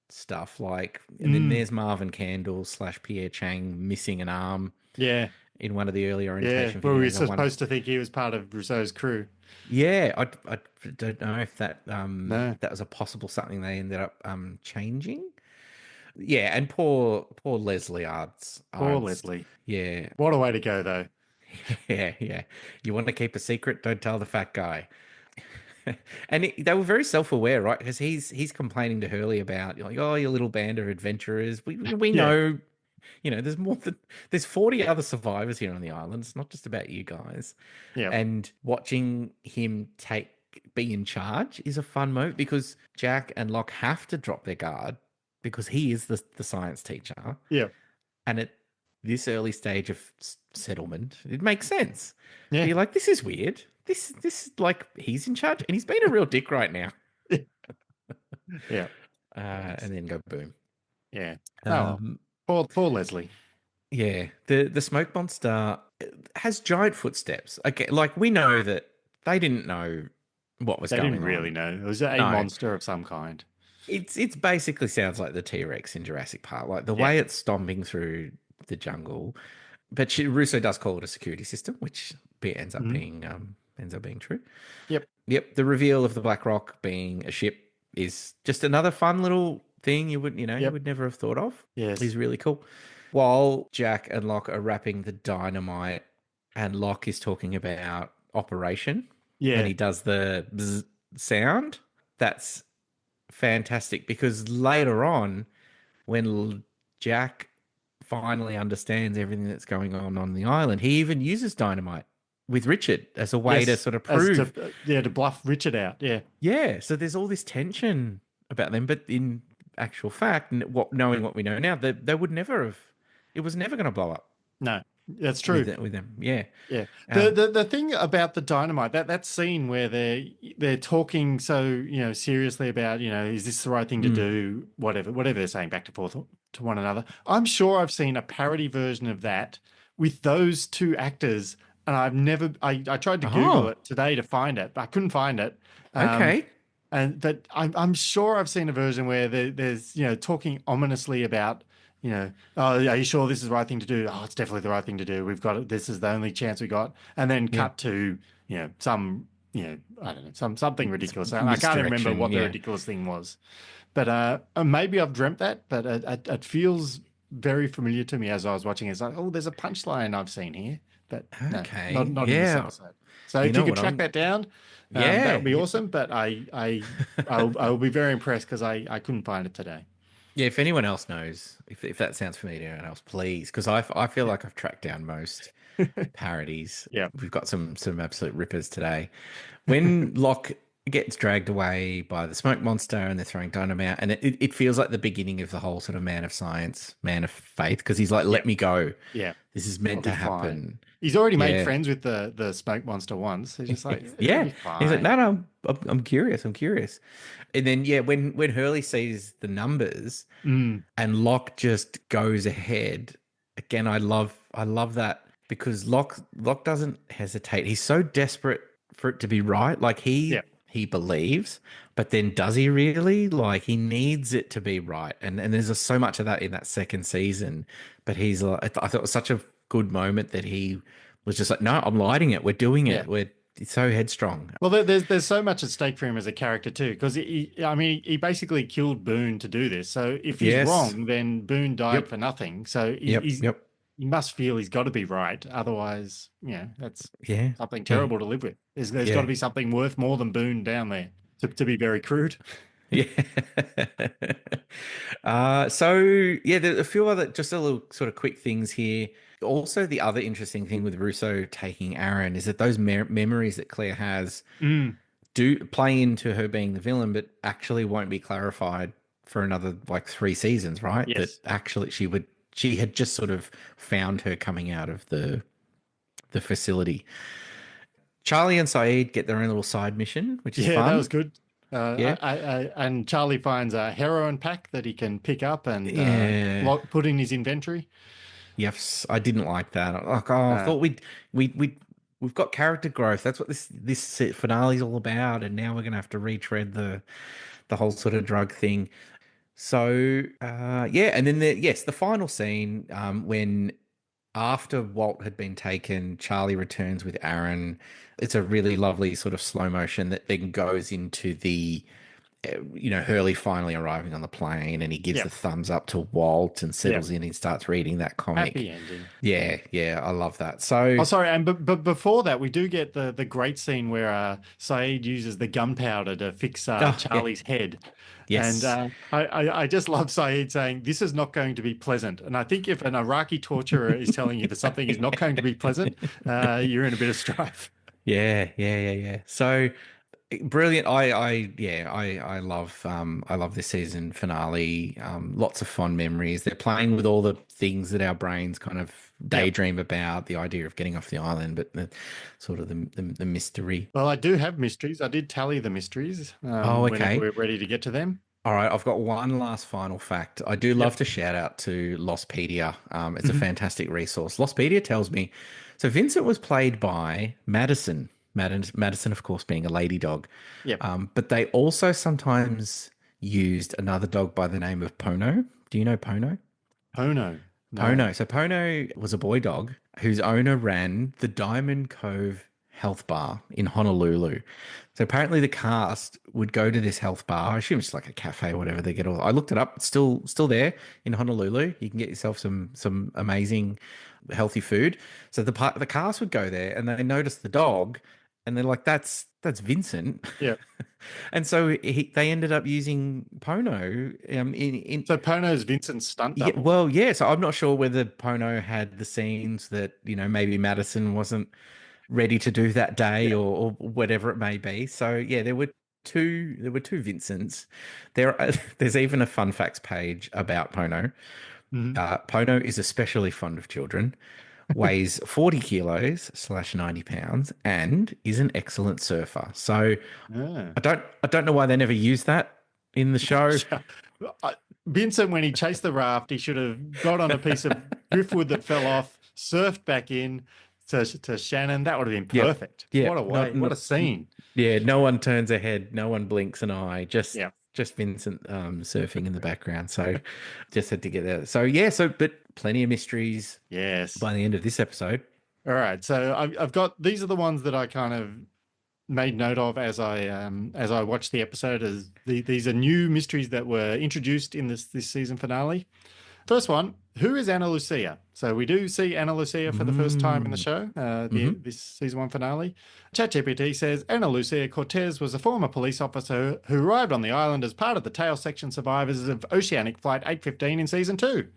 stuff, like, and then Mm. there's Marvin Candle slash Pierre Chang missing an arm Yeah. in one of the early Yeah. orientation Well, we were videos. I wonder, supposed to think he was part of Rousseau's crew. yeah, I don't know if that No. that was a possible something they ended up changing. Yeah, and poor Leslie Poor Ards, Leslie. yeah. What a way to go, though. Yeah, yeah. You want to keep a secret? Don't tell the fat guy. And they were very self-aware, right? Because he's complaining to Hurley about like, oh, your little band of adventurers. We Yeah. know, there's 40 other survivors here on the island. It's not just about you guys. Yeah. And watching him be in charge is a fun moment because Jack and Locke have to drop their guard because he is the science teacher. Yeah. And at this early stage of settlement, it makes sense. But Yeah. you're like, this is weird. This like he's in charge, and he's being a real dick right now. Yeah. And then go boom. Yeah. Oh, Um, poor Leslie. yeah, the smoke monster has giant footsteps. Okay, like we know that they didn't know what was They didn't going really on. know. It was a No, monster of some kind. it's basically sounds like the T-Rex in Jurassic Park, like the Yeah. way it's stomping through the jungle. But Russo does call it a security system, which Mhm. ends up being true. Yep. Yep, the reveal of the Black Rock being a ship is just another fun little thing you Yep. would never have thought of. Yes. Is really cool. While Jack and Locke are wrapping the dynamite, and Locke is talking about operation, and Yeah. he does the bzz sound. That's fantastic because later on, when Jack finally understands everything that's going on the island, he even uses dynamite with Richard as a way to Yes, sort of as to prove. to bluff Richard out. Yeah, Yeah, so there's all this tension about them, but in actual fact, knowing what we know now, they would never have. It was never going to blow up no, that's with true. with them. Yeah. Yeah. The, Um, the the thing about the dynamite, that scene where they're talking so, seriously about, is this the right thing to mm. do? Whatever they're saying back and forth to one another. I'm sure I've seen a parody version of that with those two actors, and I tried to Google Oh, it today to find it, but I couldn't find it. Um, okay. but I'm sure I've seen a version where there's talking ominously about oh, are you sure this is the right thing to do? Oh, it's definitely the right thing to do. We've got it. This is the only chance we got. And then Yeah. cut to some I don't know, something ridiculous. I can't even remember Misdirection. what the Yeah. ridiculous thing was. But maybe I've dreamt that, but it feels very familiar to me as I was watching it. It's like, oh, there's a punchline I've seen here, but no, Okay. not in this Yeah. episode. So You if you know could what? track that down, that Yeah. would be awesome. But I'll be very impressed because I couldn't find it today. Yeah, if anyone else knows, if that sounds familiar to anyone else, please, because I feel Yeah. like I've tracked down most parodies. Yeah. We've got some absolute rippers today. When Locke gets dragged away by the smoke monster and they're throwing dynamite, and it feels like the beginning of the whole sort of man of science, man of faith, because he's like, Yeah. "Let me go. Yeah. This is I'll meant be to fine. happen." He's already made Yeah, friends with the smoke monster once. He's just like, it'll yeah. be He's like, fine. "No, no, I'm curious. I'm curious." And then yeah, when Hurley sees the numbers. Mm, And Locke just goes ahead. Again, I love that because Locke doesn't hesitate. He's so desperate for it to be right. Like yeah, he believes, but then does he really? Like he needs it to be right. And there's just so much of that in that second season. But he's like, I thought it was such a good moment that he was just like, no, I'm lighting it. We're doing yeah. it. We're so headstrong. Well, there's so much at stake for him as a character too, because I mean, he basically killed Boone to do this. So if he's Yes. wrong, then Boone died Yep. for nothing. So Yep. Yep. he must feel he's got to be right. Otherwise, that's Yeah. something Yeah. terrible to live with. There's got to Yeah. be something worth more than Boone down there, to be very crude. Yeah. So yeah, there's a few other just a little sort of quick things here. Also, the other interesting thing with Russo taking Aaron is that those memories that Claire has Mm, do play into her being the villain, but actually won't be clarified for another like 3 seasons, right? That yes. actually she had just sort of found her coming out of the facility. Charlie and Saeed get their own little side mission, which is Yeah, that fun. was good. Yeah. And Charlie finds a heroin pack that he can pick up and Yeah. put in his inventory. Yes, I didn't like that. Like, oh, I Uh, thought we've got character growth. That's what this finale is all about, and now we're gonna have to retread the whole sort of drug thing. So, yeah, and then the final scene, when after Walt had been taken, Charlie returns with Aaron. It's a really lovely sort of slow motion that then goes into Hurley finally arriving on the plane, and he gives yeah, the thumbs up to Walt and yeah. settles in and starts reading that comic. Happy ending. Yeah, yeah, I love that. So, Oh, sorry, and but before that, we do get the great scene where Saeed uses the gunpowder to fix oh, yeah, Charlie's head, and yes, I just love Saeed saying this is not going to be pleasant. And I think if an Iraqi torturer is telling you that something is not going to be pleasant, you're in a bit of strife. yeah, yeah, yeah, yeah. So brilliant. I love this season finale. Lots of fond memories. They're playing with all the things that our brains kind of Yep. daydream about, the idea of getting off the island, but the sort of the mystery. Well, I do have mysteries. I did tally the mysteries Oh, whenever okay. we're ready to get to them. All right, I've got one last final fact. I do love Yep. to shout out to Lostpedia. It's a Mhm. fantastic resource. Lostpedia tells me, so Vincent was played by Madison. Madison, of course, being a lady dog. Yep. But they also sometimes used another dog by the name of Pono. Do you know Pono? Pono. No. Pono. So Pono was a boy dog whose owner ran the Diamond Cove Health Bar in Honolulu. So apparently the cast would go to this health bar. I assume it's like a cafe or whatever. They get all. I looked it up. It's still there in Honolulu. You can get yourself some amazing healthy food. So the cast would go there and they noticed the dog, and they're like, "That's Vincent." Yeah. And so they ended up using Pono in So Pono's Vincent's stunt yeah, double. well, yeah. So I'm not sure whether Pono had the scenes that maybe Madison wasn't ready to do that day or whatever it may be. So yeah, there were two Vincents. There's even a fun facts page about Pono. Mhm. Pono is especially fond of children, weighs 40 kilos / 90 pounds, and is an excellent surfer. So Yeah. I don't know why they never use that in the show. I- Vincent, when he chased the raft, he should have got on a piece of driftwood that fell off, surfed back in to Shannon. That would have been Yep. perfect. What a Yep. way! What a scene! Yeah, no one turns a head, no one blinks an eye, just Yeah. just Vincent surfing in the background. So just had to get that. So yeah, but plenty of mysteries Yes. by the end of this episode. All right. So I've got these are the ones that I kind of made note of as I watched the episode. These are new mysteries that were introduced in this season finale. First one, who is Ana Lucia? So we do see Ana Lucia for the first time in the Mm. show, Hmm. this season one finale. ChatGPT says Ana Lucia Cortez was a former police officer who arrived on the island as part of the tail section survivors of Oceanic Flight 815 in season 2.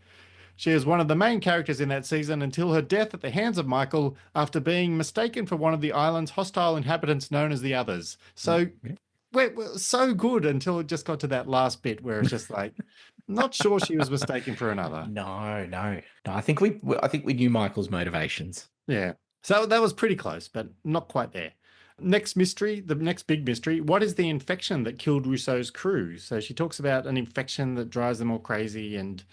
She is one of the main characters in that season until her death at the hands of Michael after being mistaken for one of the island's hostile inhabitants known as the Others. So Yeah. we're so good until it just got to that last bit where it's just like, not sure she was mistaken for another. No. I think we knew Michael's motivations. Yeah. So that was pretty close, but not quite there. Next mystery, the next big mystery. What is the infection that killed Rousseau's crew? So she talks about an infection that drives them all crazy. And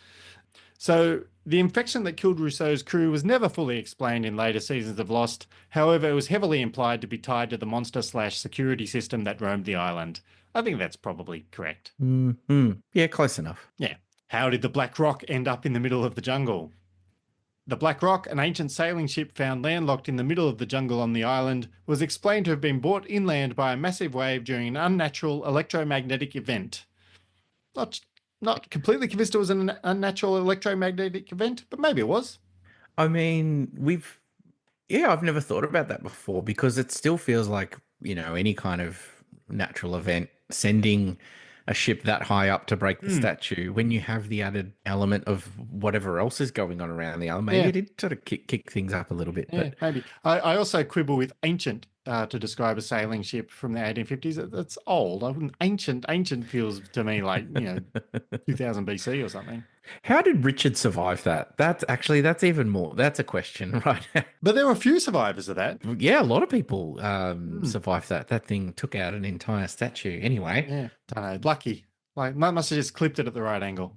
so the infection that killed Rousseau's crew was never fully explained in later seasons of Lost. However, it was heavily implied to be tied to the monster/security system that roamed the island. I think that's probably correct. Yeah, close enough. Yeah. How did the Black Rock end up in the middle of the jungle? The Black Rock, an ancient sailing ship found landlocked in the middle of the jungle on the island, was explained to have been brought inland by a massive wave during an unnatural electromagnetic event. Not, not completely convinced it was an unnatural electromagnetic event, but maybe it was. I mean, I've never thought about that before because it still feels like, any kind of natural event sending a ship that high up to break the statue when you have the added element of whatever else is going on around the island. Maybe Yeah, it did sort of kick things up a little bit, yeah, but maybe. I also quibble with ancient to describe a sailing ship from the 1850s. That's old. I wouldn't, ancient feels to me like, 2000 BC or something. how did Richard survive that? That's even more. That's a question, right? But there were a few survivors of that. Yeah, a lot of people survived that. That thing took out an entire statue. Anyway, Yeah, don't know. Lucky. Like, must have just clipped it at the right angle.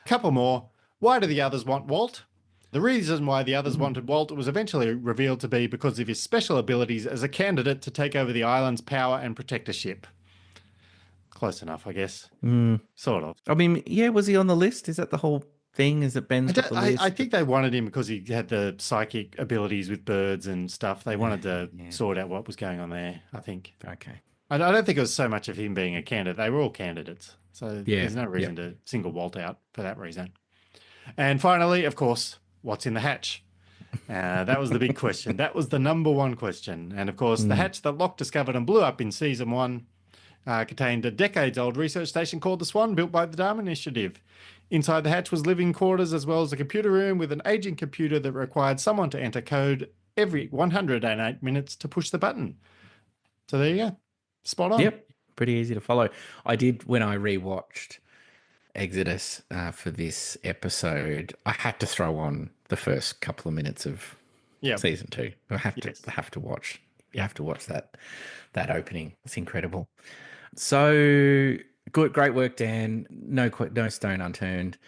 A couple more. Why do the others want Walt? The reason why the others wanted Walt was eventually revealed to be because of his special abilities as a candidate to take over the island's power and protect a ship. Close enough, I guess. Sort of. I mean, yeah, was he on the list? Is that the whole thing? Is it Ben's got the list? I think they wanted him because he had the psychic abilities with birds and stuff. They wanted to sort out what was going on there, I think. Okay. I don't think it was so much of him being a candidate. They were all candidates. So Yeah, there's no reason to single Walt out for that reason. And finally, of course, what's in the hatch? That was the big question. That was the number one question. And of course, the hatch that Locke discovered and blew up in season 1 contained a decades-old research station called the Swan, built by the Dharma Initiative. Inside the hatch was living quarters as well as a computer room with an aging computer that required someone to enter code every 108 minutes to push the button. So there you go. Spot on. Yep. Pretty easy to follow. I did when I rewatched Exodus for this episode. I had to throw on the first couple of minutes of season 2. I have to watch. You have to watch that opening. It's incredible. So good, great work, Dan. No stone unturned.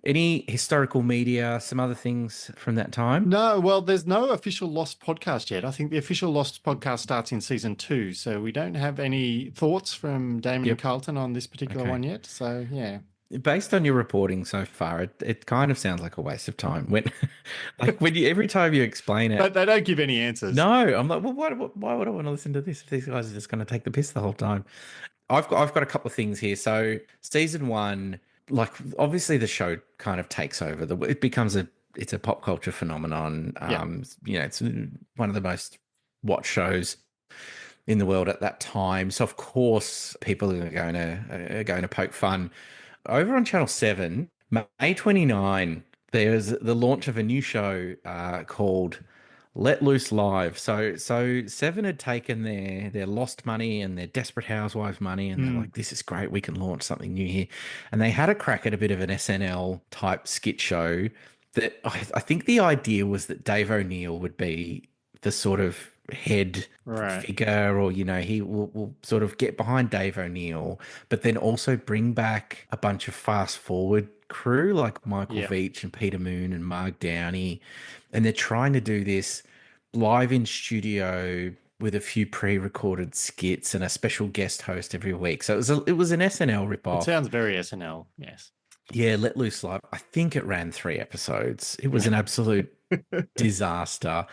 Any historical media, some other things from that time? No, well, there's no official Lost podcast yet. I think the official Lost podcast starts in season 2, so we don't have any thoughts from Damon and Carlton on this particular one yet. So, yeah. Based on your reporting so far, it kind of sounds like a waste of time. Every time you explain it, But they don't give any answers. no, I'm like, well, why would I want to listen to this if these guys are just going to take the piss the whole time? I've got a couple of things here. So season 1, like obviously the show kind of takes over. It becomes it's a pop culture phenomenon. It's one of the most watched shows in the world at that time. So of course people are going to poke fun. Over on Channel 7, May 29, there's the launch of a new show called Let Loose Live. So Seven had taken their lost money and their Desperate Housewives money, and they're Mm, like, "This is great. We can launch something new here." And they had a crack at a bit of an SNL type skit show. That I think the idea was that Dave O'Neill would be the sort of head right. figure, or he will sort of get behind Dave O'Neill, but then also bring back a bunch of fast forward crew like Michael Yeah. Veitch and Peter Moon and Mark Downey, and they're trying to do this live in studio with a few pre-recorded skits and a special guest host every week. So it was an SNL It ripoff. sounds very SNL. Yes. Yeah, Let Loose Live. I think it ran 3 episodes. It was an absolute disaster.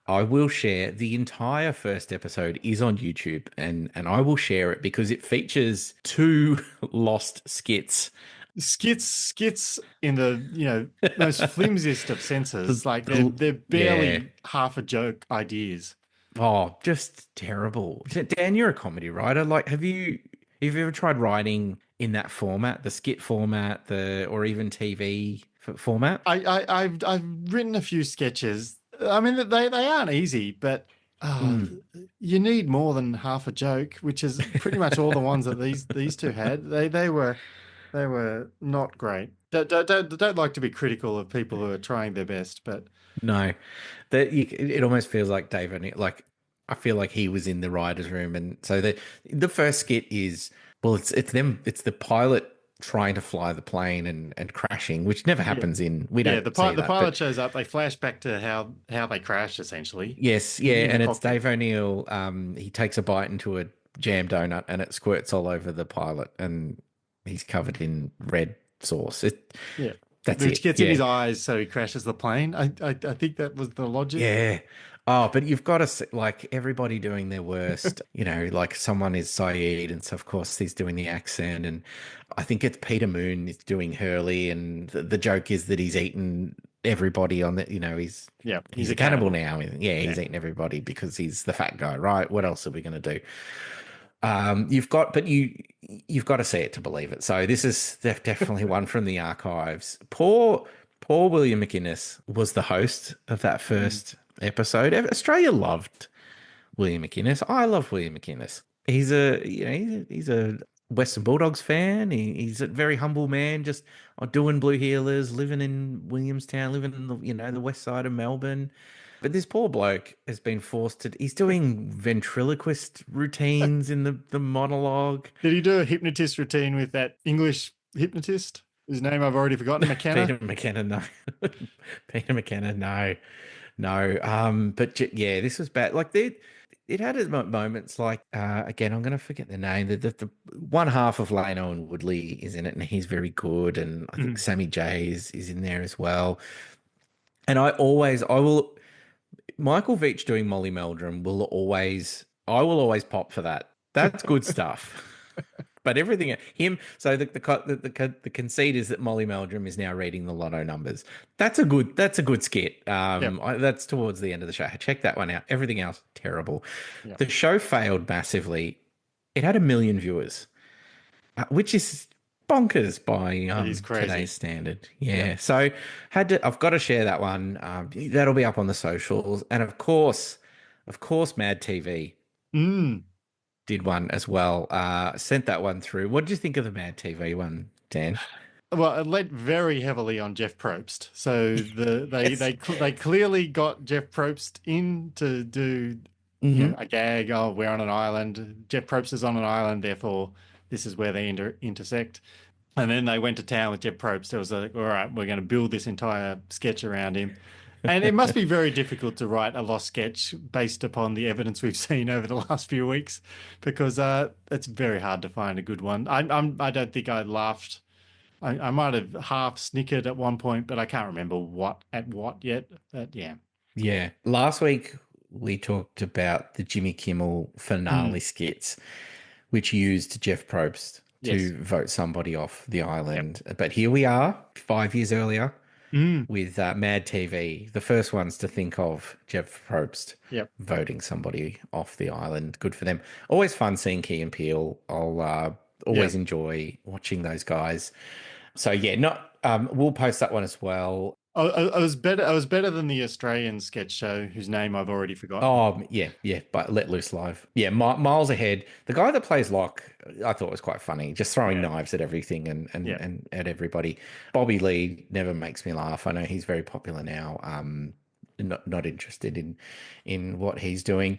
I will share the entire first episode is on YouTube, and I will share it because it features two lost skits. Skits in the most flimsiest of senses. Like they're Yeah. barely half a joke ideas. Oh, just terrible. Dan, you're a comedy writer. Like, have you ever tried writing in that format, the skit format, or even TV format? I've written a few sketches. I mean, they aren't easy, but Mm, you need more than half a joke, which is pretty much all the ones that these two had. They were not great. Don't like to be critical of people who are trying their best, but no, it almost feels like Dave O'Neill. Like, I feel like he was in the writers' room, and so the first skit is, well, it's them, it's the pilot trying to fly the plane and crashing, which never yeah, happens we yeah. don't see The that, but pilot shows up. They flash back to how they crashed essentially yes, yeah, in the and it's cockpit. Dave O'Neill. He takes a bite into a jam donut, and it squirts all over the pilot, and he's covered in red sauce. Yeah, That's which it. gets in Yeah, his eyes, so he crashes the plane. I think that was the logic. yeah. Oh, but you've got to like everybody doing their worst. Like someone is Saeed, and so of course he's doing the accent, and I think it's Peter Moon is doing Hurley, and the joke is that he's eaten everybody on the. He's Yeah, he's he's a a cannibal cannibal. now. Yeah, Yeah, he's eaten everybody because he's the fat guy, right? What else are we going to do? You've got to see it to believe it. So this is definitely one from the archives. Poor William McInnes was the host of that Mm. first episode. Australia loved William McInnes. I love William McInnes. He's a Western Bulldogs fan. He's a very humble man, just doing blue heelers, living in Williamstown, living in the west side of Melbourne. But this poor bloke has been forced to. He's doing ventriloquist routines in the monologue. Did he do a hypnotist routine with that English hypnotist whose name I've already forgotten? McKenna. Peter McKenna, no. Peter McKenna, no, no. Yeah, this was bad. Like it had its moments. Like again, I'm going to forget the name. The one half of Lano and Woodley is in it, and he's very good. And I think Mm. Sammy J is in there as well. And I will. Michael Veitch doing Molly Meldrum I will always pop for that. That's good stuff. But everything him, so the conceit is that Molly Meldrum is now reading the lotto numbers. That's a good skit. Yep. That's towards the end of the show. Check that one out. Everything else terrible. Yep. The show failed massively. It had 1 million viewers, which is bonkers by It is today's crazy. standard. Yep. Yeah. So I've got to share that one. That'll be up on the socials, and of course, Mad TV Mm. did one as well. Sent that one through. What did you think of the Mad TV one, Dan? Well, it led very heavily on Jeff Probst. So Yes. they clearly got Jeff Probst in to do Hmm. a gag. Oh, we're on an island. Jeff Probst is on an island, therefore this is where they intersect. And then they went to town with Jeff Probst. It was like, all right, we're going to build this entire sketch around him. And it must be very difficult to write a lost sketch based upon the evidence we've seen over the last few weeks, because it's very hard to find a good one. I don't think I laughed. I might have half snickered at one point, but I can't remember what yet. But yeah. Yeah. Last week we talked about the Jimmy Kimmel Mm, finale skits, which used Jeff Probst yes. to vote somebody off the Yep. island. But here we are, 5 years earlier, Mm, with Mad TV, the first ones to think of Jeff Probst yep. voting somebody off the island. Good for them. Always fun seeing Key and Peele. I'll Yeah. always enjoy watching those guys. So yeah, not we'll post that one as well. I was better. I was better than the Australian sketch show, whose name I've already forgotten. Oh, yeah, yeah, but Let Loose Live. Yeah, mi miles ahead. The guy that plays Locke, I thought was quite funny, just throwing Yeah, knives at everything yeah. and at everybody. Bobby Lee never makes me laugh. I know he's very popular now. Not interested in what he's doing.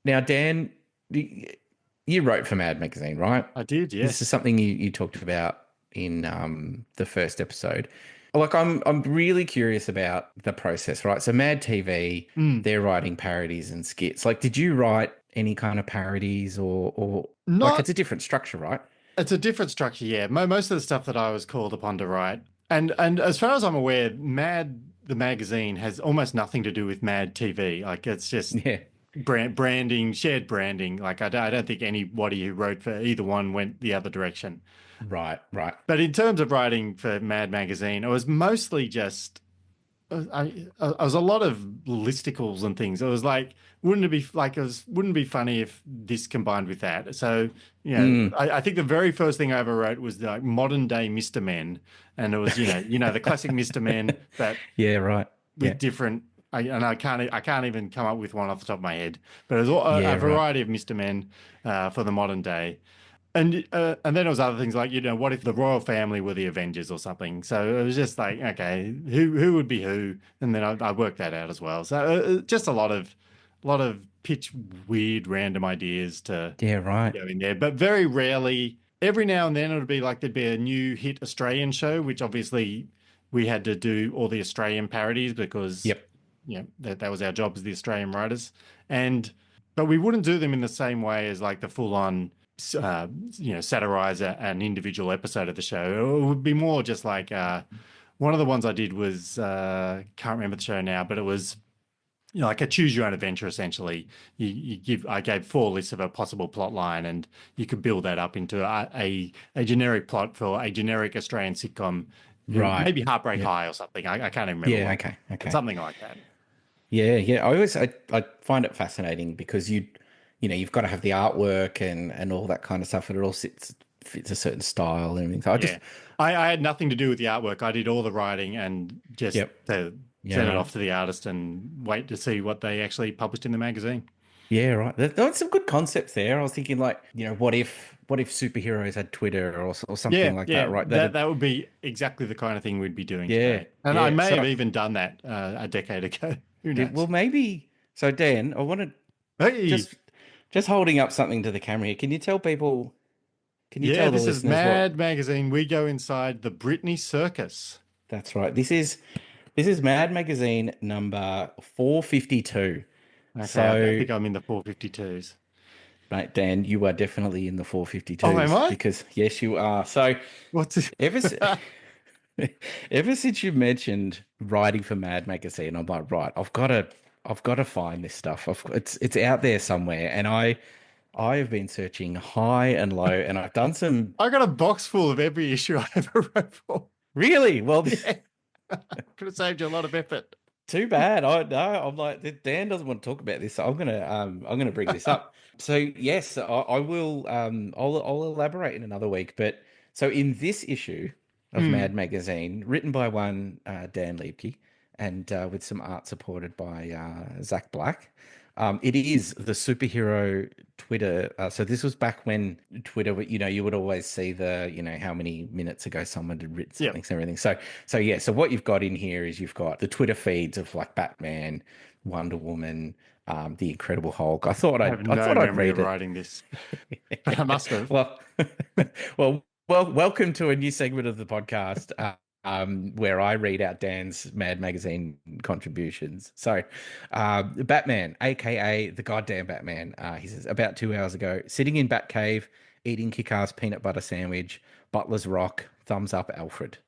Now, Dan, you wrote for Mad Magazine, right? I did. This is Yes, something you talked about in the first episode. Like, I'm really curious about the process, right? So Mad TV, mm. they're writing parodies and skits. Like, did you write any kind of parodies or like Not. it's a different structure, right? It's a different structure. Yeah, most of the stuff that I was called upon to write, and as far as I'm aware, Mad the magazine has almost nothing to do with Mad TV. Like it's just Yeah. branding, shared branding. Like I don't think anybody who wrote for either one went the other direction. Right, right. But in terms of writing for Mad Magazine, it was mostly just I was a lot of listicles and things. It was like, wouldn't it be like it was wouldn't it be funny if this combined with that? So, Mm. I think the very first thing I ever wrote was like modern day Mr. Men, and it was the classic Mr. Men, but Yeah, right. Yeah. with different. I can't even come up with one off the top of my head, but it was Yeah, a right. variety of Mr. Men for the modern day. And then it was other things like, what if the royal family were the Avengers or something? So it was just like, okay, who would be who? And then I worked that out as well. So just a lot of pitch weird random ideas to Yeah, right. go in there, but very rarely. Every now and then it would be like there'd be a new hit Australian show, which obviously we had to do all the Australian parodies because Yep. that was our job as the Australian writers. And but we wouldn't do them in the same way as like the full on satirize an individual episode of the show. It would be more just like one of the ones I did was can't remember the show now, but it was like a choose your own adventure essentially. I gave four lists of a possible plot line, and you could build that up into a generic plot for a generic Australian sitcom, Right. maybe Heartbreak Yep. High or something. I can't even remember Yeah, what, okay. but Okay. something like that. Yeah, yeah. I find it fascinating because you've got to have the artwork and all that kind of stuff, and it all fits a certain style and everything. So I Yeah. just I had nothing to do with the artwork. I did all the writing and just yep. to Yeah, send it right. off to the artist and wait to see what they actually published in the magazine. Yeah, right. That's some good concepts there. I was thinking like, what if superheroes had Twitter or something Yeah, like that, yeah, right? that would be exactly the kind of thing we'd be doing Yeah, today. And I yeah. may have So even done that a decade ago. Who well knows? maybe so Dan, I want to Hey, just holding up something to the camera here. Can you yeah, tell the this is listeners what Mad Magazine. We go inside the Britney Circus. that's right. This is Mad Magazine number 452. Okay, I So, think I'm in the 452s. mate, Dan, you are definitely in the Oh, am 452s I? because yes, you are. So, What's it? ever s- ever since you mentioned writing for Mad Magazine, I'm like, right, I've got to find this stuff. It's out there somewhere, and I have been searching high and low, and I've done some I got a box full of every issue I ever wrote for. really well. Yeah, could have saved you a lot of effort. Too bad. I no, I'm like Dan doesn't want to talk about this, so I'm gonna bring this up. So yes, I will I'll elaborate in another week. But so in this issue of Hmm. Mad Magazine, written by one Dan Liebke and with some art supported by Zach Black. It is the superhero Twitter. So this was back when Twitter, you would always see how many minutes ago someone had written Yep. something and everything. So yeah, so what you've got in here is you've got the Twitter feeds of like Batman, Wonder Woman, the Incredible Hulk. I thought I have I no thought I'd memory of read it. writing this, but I must have. Well, welcome to a new segment of the podcast. Where I read out Dan's Mad Magazine contributions. So, Batman, aka the goddamn Batman, he says about 2 hours ago, sitting in Batcave, eating kick-ass peanut butter sandwich, Butler's Rock, thumbs up, Alfred.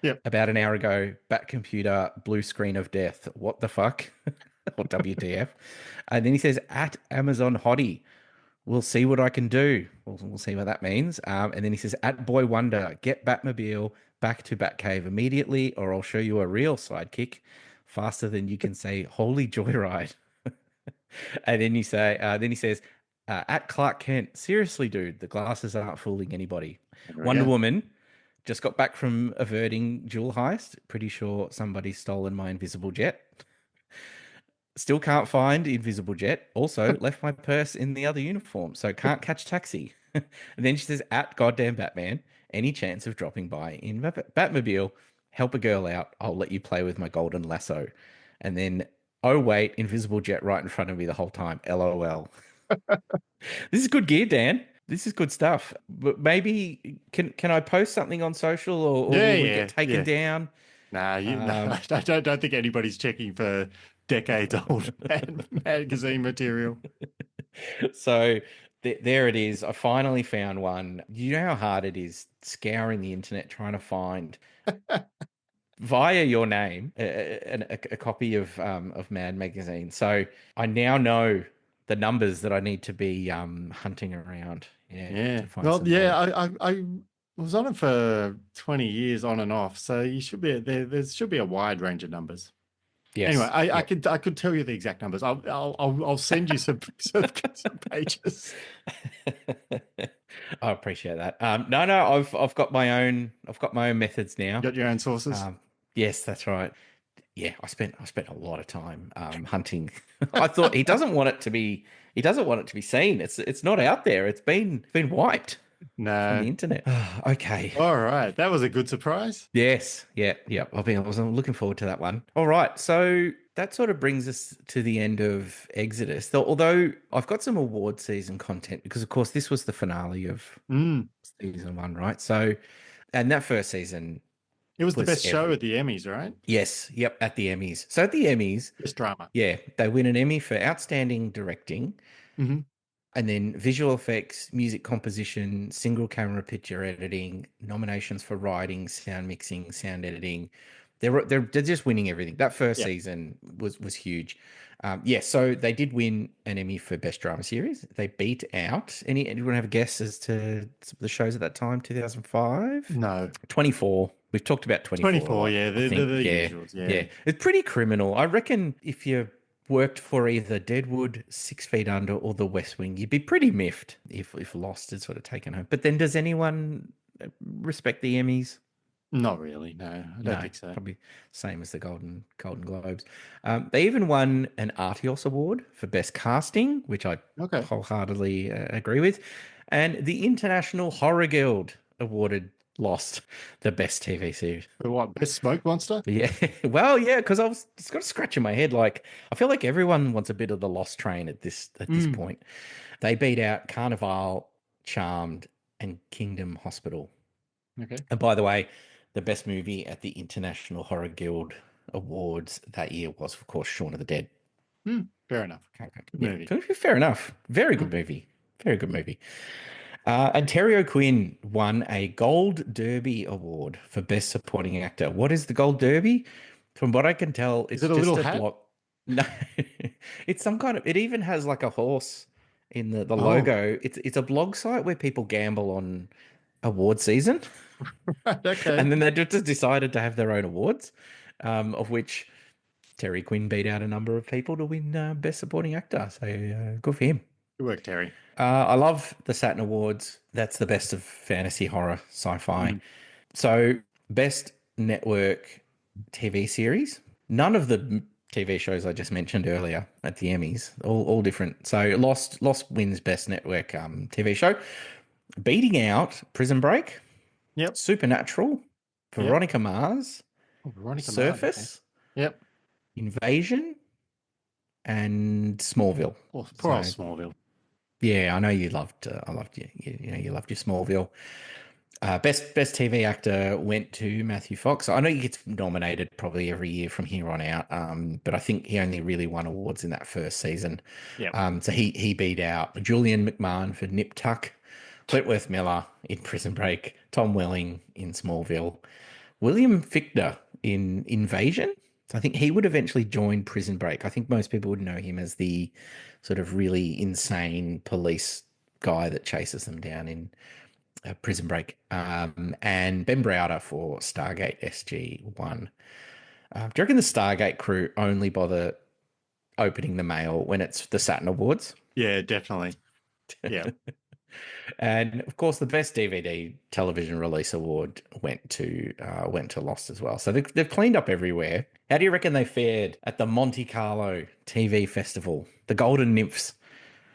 Yep. About an hour ago, Bat computer, blue screen of death. What the fuck? Or WTF? And then he says at Amazon Hottie. We'll see what I can do. We'll see what that means. And then he says, at Boy Wonder, get Batmobile back to Batcave immediately, or I'll show you a real sidekick faster than you can say, holy joyride. And then he says, at Clark Kent, seriously, dude, the glasses aren't fooling anybody. There we Wonder go. Woman, Just got back from averting jewel heist. Pretty sure somebody's stolen my invisible jet. Still can't find invisible jet. Also left my purse in the other uniform, so can't catch taxi. And then she says, "At goddamn Batman, any chance of dropping by in Batmobile? Help a girl out. I'll let you play with my golden lasso." And then, oh wait, invisible jet right in front of me the whole time. LOL. This is good gear, Dan. This is good stuff. But maybe can I post something on social, or Yeah, will we get yeah, taken yeah. down? Nah, no, Um, I don't think anybody's checking for decades old magazine material. so there it is. I finally found one. You know how hard it is scouring the internet trying to find via your name a copy of Mad Magazine. So I now know the numbers that I need to be hunting around. Yeah, Yeah. to find Well, some yeah, more. I was on it for 20 years on and off, so you should be there should be a wide range of numbers. Anyway, Yes. Yep. I could tell you the exact numbers. I'll send you some pages. I appreciate that. No, I've got my own methods now. Got your own sources? Um, yes, that's right. Yeah, I spent a lot of time hunting. I thought he doesn't want it to be seen. It's not out there. It's been wiped from No. the internet. Okay. All right. That was a good surprise. Yes. Yeah. Yeah. I was looking forward to that one. All right. So that sort of brings us to the end of Exodus. Although I've got some award season content because, of course, this was the finale of Mm. season one, right? So, and that first season It was the was best show every. at the Emmys, right? Yes. Yep. At the Emmys. So at the Emmys, Best drama. yeah, they win an Emmy for outstanding directing. Hmm. And then visual effects, music composition, single camera picture editing, nominations for writing, sound mixing, sound editing. They're just winning everything. That first Yeah. season was huge. Yeah, so they did win an Emmy for best drama series. They beat out anyone have a guess as to the shows at that time? 2005, No. 24. We've talked about 24 a 24, lot. yeah, I the think. Yeah, usuals, yeah. yeah. It's pretty criminal. I reckon if you worked for either Deadwood, 6 Feet Under, or The West Wing, you'd be pretty miffed if Lost had sort of taken home. But then, does anyone respect the Emmys? Not really, no. I don't No, think so. probably same as the Golden Globes. They even won an Artios Award for Best Casting, which I Okay. wholeheartedly agree with, and the International Horror Guild awarded Lost the Best TV series. But what, best smoke monster? Yeah, well, yeah, because I was just got a scratch in my head. Like, I feel like everyone wants a bit of the Lost train at this Mm. point. They beat out Carnival, Charmed, and Kingdom Hospital. Okay. And by the way, the best movie at the International Horror Guild Awards that year was, of course, Shaun of the Dead. Fair enough. Good Yeah, movie. fair enough. Very good Mm. movie. Very good movie. And Terry O'Quinn won a Gold Derby Award for Best Supporting Actor. What is the Gold Derby? From what I can tell, Is it's it a just little a hat? block. No, it's some kind of. It even has like a horse in the Oh, logo. It's a blog site where people gamble on award season, right. Okay. and then they just decided to have their own awards, of which Terry Quinn beat out a number of people to win Best Supporting Actor. So good for him. Good work, Terry. I love the Saturn Awards. That's the best of fantasy, horror, sci-fi. Mm. So, best network TV series. None of the TV shows I just mentioned earlier at the Emmys. All different. So, Lost wins best network TV show, beating out Prison Break, Yep. Supernatural, Yep. Veronica Mars, Oh, Veronica Mars. Okay. Surface, Yep. Invasion, and Smallville. Oh, poor old So, Smallville. yeah, I know you loved. I loved you loved your Smallville. Best TV actor went to Matthew Fox. I know he gets nominated probably every year from here on out, but I think he only really won awards in that first season. Yep. So he beat out Julian McMahon for Nip Tuck, Wentworth Miller in Prison Break, Tom Welling in Smallville, William Fichtner in Invasion. So I think he would eventually join Prison Break. I think most people would know him as the sort of really insane police guy that chases them down in Prison Break, and Ben Browder for Stargate SG-1. Do you reckon the Stargate crew only bother opening the mail when it's the Saturn Awards? Yeah, definitely. Yeah. And of course, the best DVD television release award went to Lost as well. So they've cleaned up everywhere. How do you reckon they fared at the Monte Carlo TV festival? The Golden Nymphs.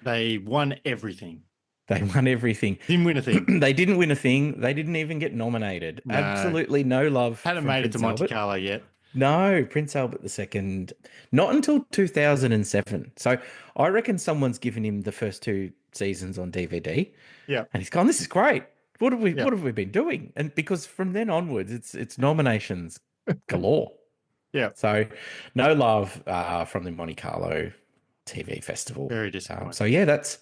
They won everything. They won everything. Didn't win a thing. They didn't win a thing. They didn't even get nominated. No. Absolutely no love Hadn't from made it to Prince Monte Albert. Carlo yet. No, Prince Albert II, not until 2007. So I reckon someone's given him the first two seasons on DVD, Yeah. and he's gone, "This is great. Yeah. What have we been doing?" And because from then onwards, it's nominations galore. Yeah. So no love from the Monte Carlo TV festival. Very disappointing. So yeah, that's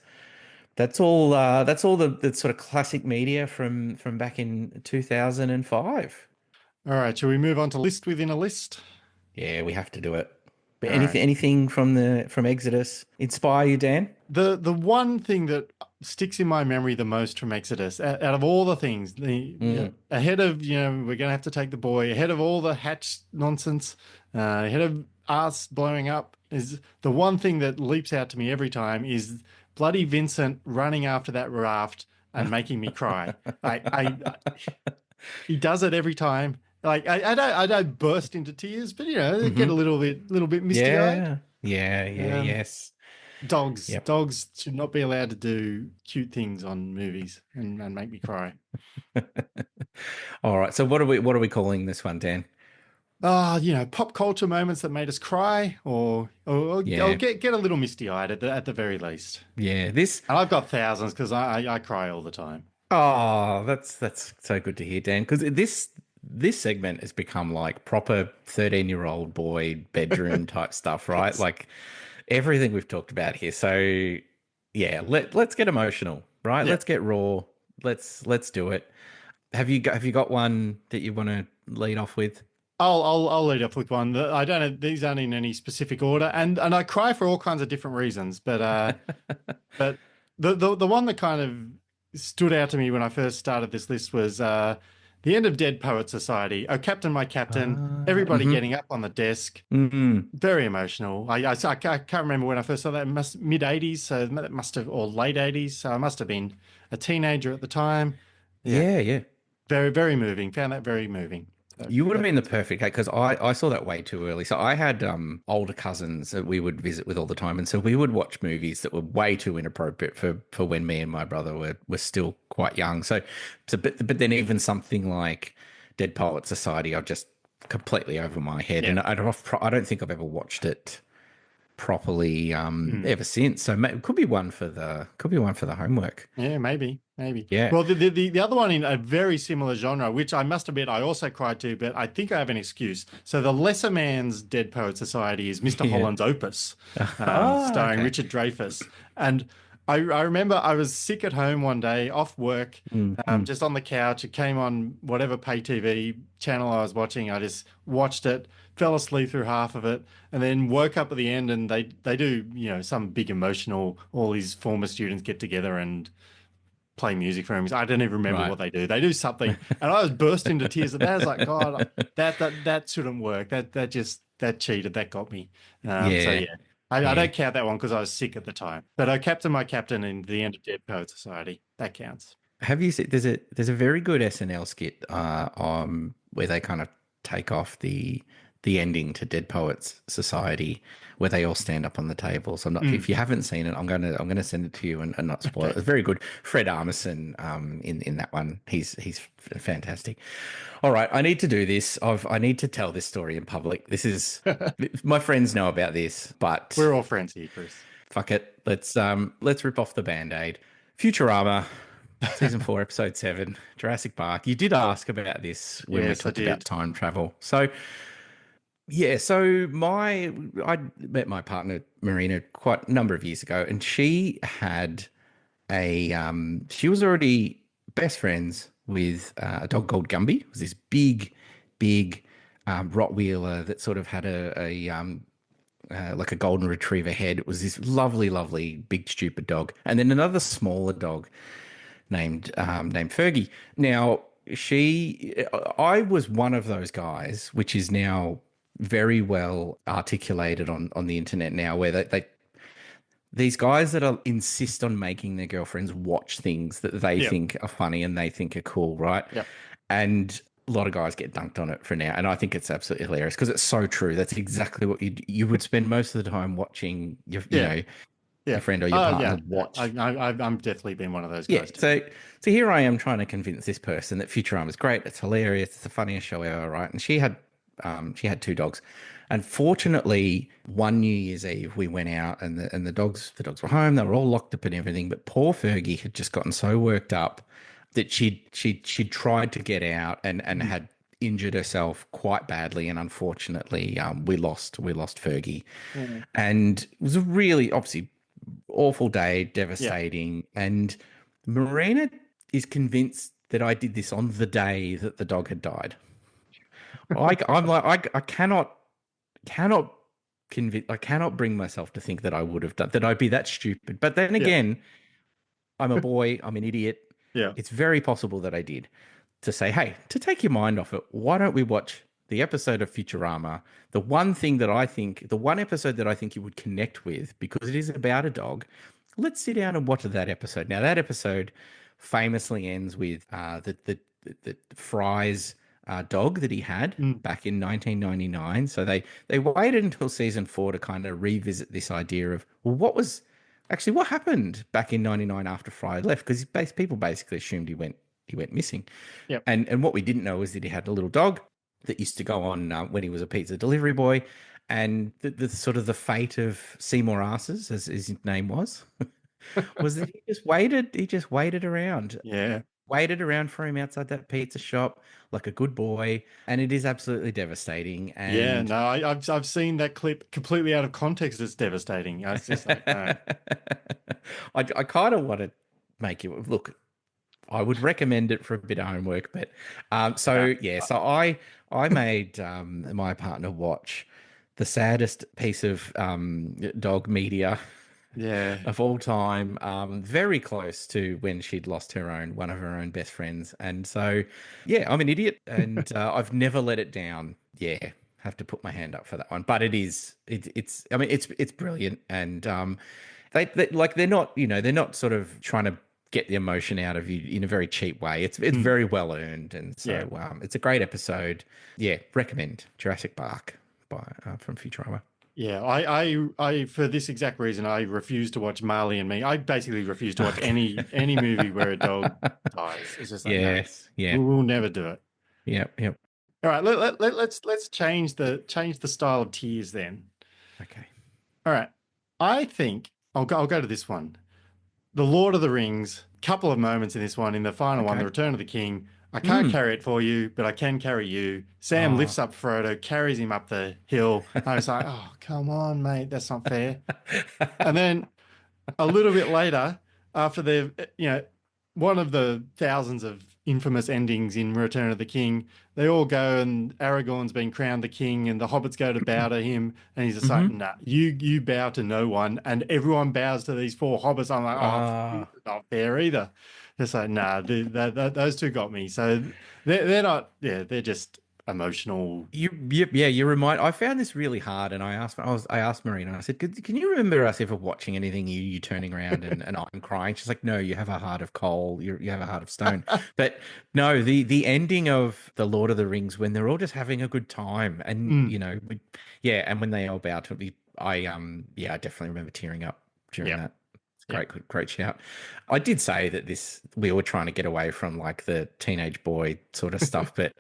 all. That's all the sort of classic media from back in 2005. All right. Shall we move on to list within a list? Yeah, we have to do it. But All right. anything from Exodus inspire you, Dan? The one thing that sticks in my memory the most from Exodus, out of all the things, ahead of, we're going to have to take the boy, ahead of all the hatch nonsense, ahead of us blowing up, is the one thing that leaps out to me every time is bloody Vincent running after that raft and making me cry. He does it every time. Like I don't burst into tears, but get a little bit misty eyed. Yeah, yes. Dogs should not be allowed to do cute things on movies and make me cry. All right. So what are we calling this one, Dan? Pop culture moments that made us cry, or get a little misty eyed at the very least. Yeah, and I've got thousands because I cry all the time. Oh, that's so good to hear, Dan. Because this segment has become like proper 13-year-old boy bedroom type stuff, right? Yes. Like everything we've talked about here. So yeah, let's get emotional, right? Yeah. Let's get raw. Let's do it. Have you got one that you want to lead off with? I'll lead off with one. I don't know, these aren't in any specific order, and I cry for all kinds of different reasons, but but the one that kind of stood out to me when I first started this list was the end of Dead Poet Society. Oh, Captain, my Captain! Everybody getting up on the desk. Very emotional. I can't remember when I first saw that. Mid '80s, so that must have, or late '80s. So I must have been a teenager at the time. Yeah. Very, very moving. Found that very moving. You would have been the perfect, because I saw that way too early. So I had older cousins that we would visit with all the time, and so we would watch movies that were way too inappropriate for when me and my brother were still quite young. But then even something like Dead Poet Society, I just completely over my head, and I don't think I've ever watched it properly ever since. So it could be one for the homework. Yeah, maybe. Yeah. Well, the other one in a very similar genre, which I must admit I also cried to, but I think I have an excuse. So the lesser man's Dead Poet Society is Mr. Holland's Opus, starring Richard Dreyfuss. And I remember I was sick at home one day, off work, just on the couch. It came on whatever pay TV channel I was watching. I just watched it, fell asleep through half of it, and then woke up at the end, and they do, some big emotional, all these former students get together and play music for him. I don't even remember what they do. They do something, and I was burst into tears at that. I was like, God, that shouldn't work. That cheated. That got me. I don't count that one because I was sick at the time. But Captain, my Captain, in the end of Dead Poet Society, that counts. Have you seen? There's a very good SNL skit where they kind of take off the ending to Dead Poets Society, where they all stand up on the table. So I'm not, if you haven't seen it, I'm gonna send it to you and not spoil it. It's very good. Fred Armisen in that one. He's fantastic. All right, I need to do this. I need to tell this story in public. This is my friends know about this, but we're all friends here, Chris. Fuck it. Let's rip off the Band-Aid. Futurama. Season 4, episode 7, Jurassic Park. You did ask about this when we talked about time travel. So, yeah, I met my partner, Marina, quite a number of years ago, and she had she was already best friends with a dog called Gumby. It was this big Rottweiler that sort of had like a golden retriever head. It was this lovely, big, stupid dog. And then another smaller dog named Fergie. Now, I was one of those guys, which is now very well articulated on the internet now, where these guys that insist on making their girlfriends watch things that they Yep. think are funny and they think are cool, right? Yep. And a lot of guys get dunked on it for now, and I think it's absolutely hilarious because it's so true. That's exactly what you would spend most of the time watching Yeah. your Yeah. friend or your Oh, partner yeah. Yeah. watch. I'm definitely been one of those Yeah, guys too. so here I am trying to convince this person that Futurama is great. It's hilarious. It's the funniest show ever, right? And she had two dogs, and fortunately, one New Year's Eve we went out and the dogs were home. They were all locked up and everything. But poor Fergie had just gotten so worked up that she'd tried to get out and Mm. had injured herself quite badly. And unfortunately, we lost Fergie, Mm. and it was a really obviously awful day, Yeah. devastating. And Marina is convinced that I did this on the day that the dog had died. I'm like, I cannot I cannot bring myself to think that I would have done that. I'd be that stupid. But then Yeah. again, I'm a boy. I'm an idiot. Yeah. It's very possible that I did. To say, hey, to take your mind off it, why don't we watch the episode of Futurama? The one episode that I think you would connect with because it is about a dog. Let's sit down and watch that episode. Now, that episode famously ends with the Fry's dog that he had Mm. back in 1999. So they waited until season 4 to kind of revisit this idea of, well, what happened back in 99 after Fry left? Because people basically assumed he went missing. Yep. And what we didn't know is that he had a little dog that used to go on when he was a pizza delivery boy. And the sort of the fate of Seymour Asses, as his name was that he just waited around. Yeah. Waited around for him outside that pizza shop like a good boy. And it is absolutely devastating. Yeah. And No, I've seen that clip completely out of context. It's devastating. I was just like, no. I kind of want to make you look. I would recommend it for a bit of homework, but No. so yeah, so I made my partner watch the saddest piece of dog media Yeah. of all time, very close to when she'd lost one of her own best friends, and so yeah, I'm an idiot, and I've never let it down. Yeah, have to put my hand up for that one, but it's I mean it's brilliant, and they're not sort of trying to get the emotion out of you in a very cheap way. It's Mm. very well earned, and Yeah. so it's a great episode. Yeah, recommend Jurassic Park from Futurama. Yeah, for this exact reason, I refuse to watch Marley and Me. I basically refuse to watch Okay. any movie where a dog dies. It's just like, no, Yes, yeah, we'll never do it. yep. All right, let's change the style of tiers then. Okay. All right, I think I'll go to this one. The Lord of the Rings. Couple of moments in this one. In the final one, Okay. The Return of the King. I can't Mm. carry it for you, but I can carry you. Sam Oh. lifts up Frodo, carries him up the hill. I was like, oh, come on, mate, that's not fair. And then a little bit later, after they've, one of the thousands of infamous endings in Return of the King, they all go and Aragorn's been crowned the king and the hobbits go to bow to him. And he's just like, Hmm. nah, you bow to no one. And everyone bows to these four hobbits. I'm like, oh, Ah. not fair either. It's like, nah, those two got me. So they're not, yeah, they're just emotional. You remind. I found this really hard, and I asked Marina. I said, "Can you remember us ever watching anything? You turning around and I'm crying." She's like, "No, you have a heart of coal. You have a heart of stone." But no, the ending of the Lord of the Rings when they're all just having a good time, and Mm, yeah, and when they all bow to me, I definitely remember tearing up during yeah, that. It's yeah. great shout. I did say that we were trying to get away from like the teenage boy sort of stuff, but.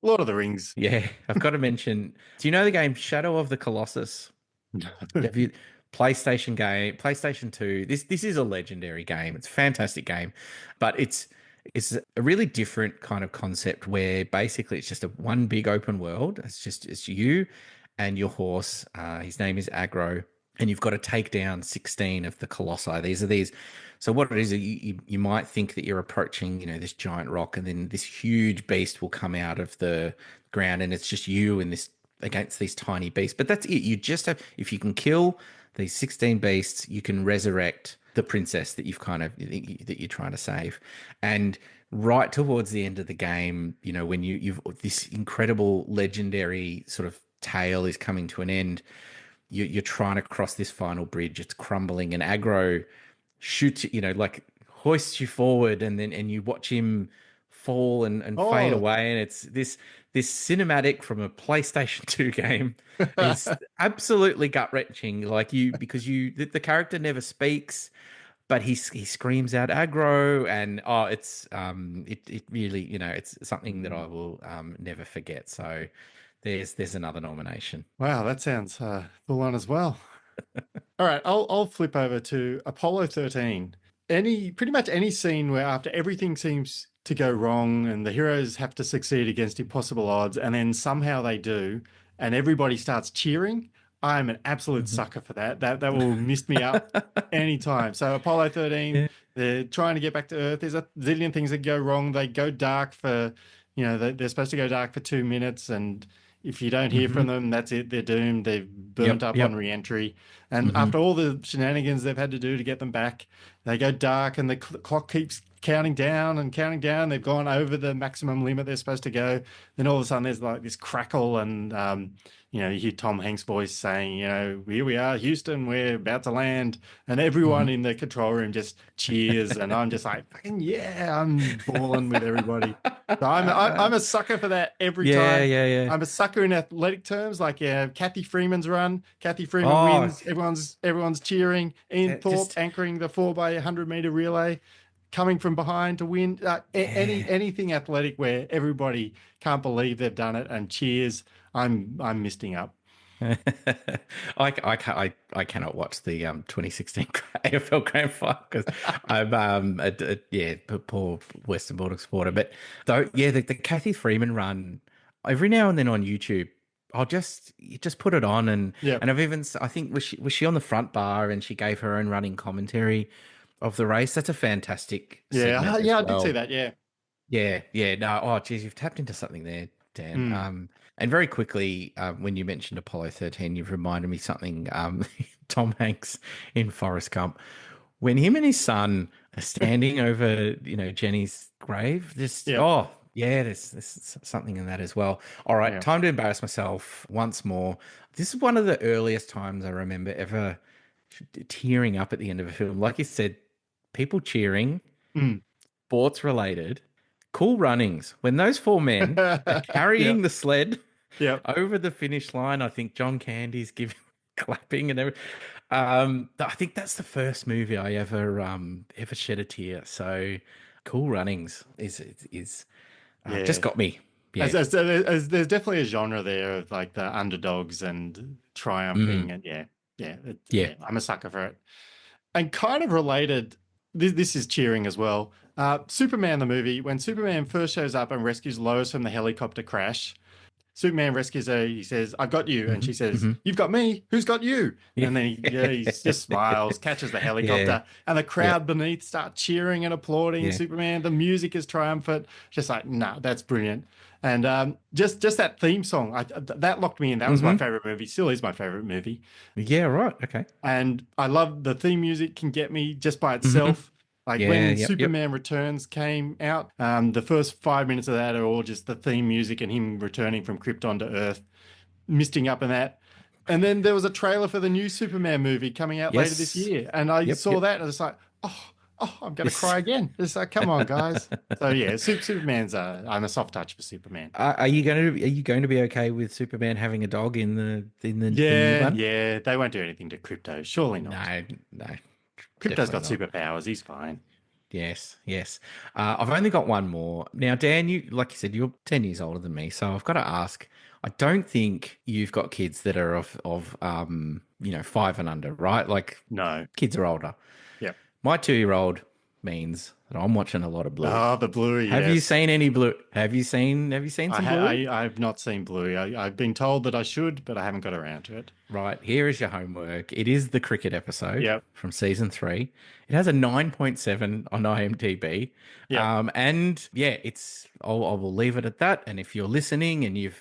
Lord of the Rings. Yeah, I've got to mention. Do you know the game Shadow of the Colossus? Have you PlayStation 2? This is a legendary game. It's a fantastic game, but it's a really different kind of concept where basically it's just a one big open world. It's you and your horse. His name is Agro, and you've got to take down 16 of the colossi. These. So what it is, you might think that you're approaching, this giant rock, and then this huge beast will come out of the ground, and it's just you and this against these tiny beasts. But that's it. You just have, if you can kill these 16 beasts, you can resurrect the princess that that you're trying to save. And right towards the end of the game, when you've this incredible legendary sort of tale is coming to an end, you're trying to cross this final bridge. It's crumbling, and aggro shoots, like hoists you forward, and then you watch him fall and fade Oh, away. And it's this cinematic from a PlayStation 2 game. It's absolutely gut wrenching. Like because the character never speaks, but he screams out aggro, and it really, it's something that I will never forget. So there's another nomination. wow, that sounds full on as well. All right, I'll flip over to Apollo 13. Pretty much any scene where after everything seems to go wrong and the heroes have to succeed against impossible odds, and then somehow they do, and everybody starts cheering. I'm an absolute Mhm. sucker for that. That will mist me up anytime. So Apollo 13, Yeah. they're trying to get back to Earth. There's a zillion things that go wrong. They go dark for, they're supposed to go dark for 2 minutes, and if you don't hear from Hmm. them, that's it. They're doomed. They've burnt Yep. up on Yep. re-entry. And Hmm. after all the shenanigans they've had to do to get them back, they go dark and the clock keeps counting down and counting down. They've gone over the maximum limit they're supposed to go. Then all of a sudden there's like this crackle and, you hear Tom Hanks' voice saying, here we are, Houston, we're about to land. And everyone Hmm. in the control room just cheers. And I'm just like, fucking yeah, I'm balling with everybody. So I'm a sucker for that every Yeah, time. yeah, yeah. I'm a sucker in athletic terms, like Kathy Freeman's run. Kathy Freeman Oh, wins. Everyone's cheering. Ian Thorpe just anchoring the 4x100 meter relay, coming from behind to win. yeah. Anything athletic where everybody can't believe they've done it and cheers. I'm misting up. I cannot watch the 2016 AFL Grand Final because I'm a poor Western Bulldogs supporter. But though the Kathy Freeman run every now and then on YouTube, you just put it on, Yeah. and I think was she on the front bar and she gave her own running commentary of the race. That's a fantastic Yeah. segment as Yeah, I did see well. that. Yeah. Yeah, yeah. No, oh, geez, you've tapped into something there, Dan. Mm. And very quickly, when you mentioned Apollo 13, you've reminded me something. Tom Hanks in Forrest Gump, when him and his son are standing over, Jenny's grave. Just Yep. oh yeah, there's something in that as well. All right, Yeah. time to embarrass myself once more. This is one of the earliest times I remember ever tearing up at the end of a film. Like you said, people cheering Mm. sports related, Cool Runnings. When those four men are carrying Yep. the sled Yep. over the finish line, I think John Candy's giving clapping and everything. I think that's the first movie I ever shed a tear. So Cool Runnings is just Yeah. got me. As, Yeah. as, as there's definitely a genre there of like the underdogs and Mm, triumphing, and yeah. yeah, I'm a sucker for it. And kind of related, this is cheering as well. Superman the movie, when Superman first shows up and rescues Lois from the helicopter crash, Superman rescues her. He says, "I got you," and Hmm. she says, Hmm. "You've got me. Who's got you?" Yeah. And then he just smiles, catches the Yeah. helicopter, and the Yep. crowd beneath start cheering and applauding Yeah. Superman. The music is triumphant. Just like, nah, that's brilliant. And just that theme song, that locked me in. That was my Hmm. favorite movie. Still is my favorite movie. Yeah. Right. Okay. And I love the theme music can get me just by Hmm. itself. Like Yeah. when Yep. Yep. Superman Returns came out, the first 5 minutes of that are all just the theme music and him returning from Krypton to Earth, misting up in that. And then there was a trailer for the new Superman movie coming out later this Yes. year. And I Yep. saw Yep. that and I was like, I'm going to This. cry again. It's like, come on, guys. So yeah, Superman's, I'm a soft touch for Superman. Are you going to be okay with Superman having a dog in the new Yeah, one? yeah, they won't do anything to Crypto. Surely not. No, no, Crypto's definitely got not. superpowers. He's fine. Yes, yes. I've only got one more. Now, Dan, like you said, you're 10 years older than me, so I've got to ask. I don't think you've got kids that are of 5 and under, right? Like No. kids are older. Yep. My 2-year-old means that I'm watching a lot of Bluey. Oh, the Bluey, Have you yes. seen any Blue? Have you seen some Bluey? I've not seen Bluey. I've been told that I should, but I haven't got around to it. Right, here is your homework. It is the cricket episode Yep. from season 3. It has a 9.7 on IMDb. Yep. And yeah, I will leave it at that. And if you're listening and you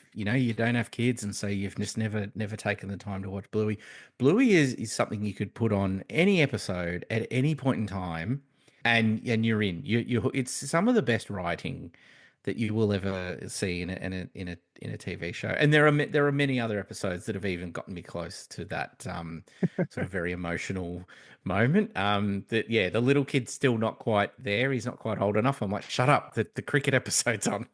don't have kids and so you've just never taken the time to watch Bluey, Bluey is something you could put on any episode at any point in time, and you're in. It's some of the best writing that you will ever see in a TV show. And there are many other episodes that have even gotten me close to that sort of very emotional moment. That yeah, the little kid's still not quite there. He's not quite old enough. I'm like, shut up. The cricket episode's on.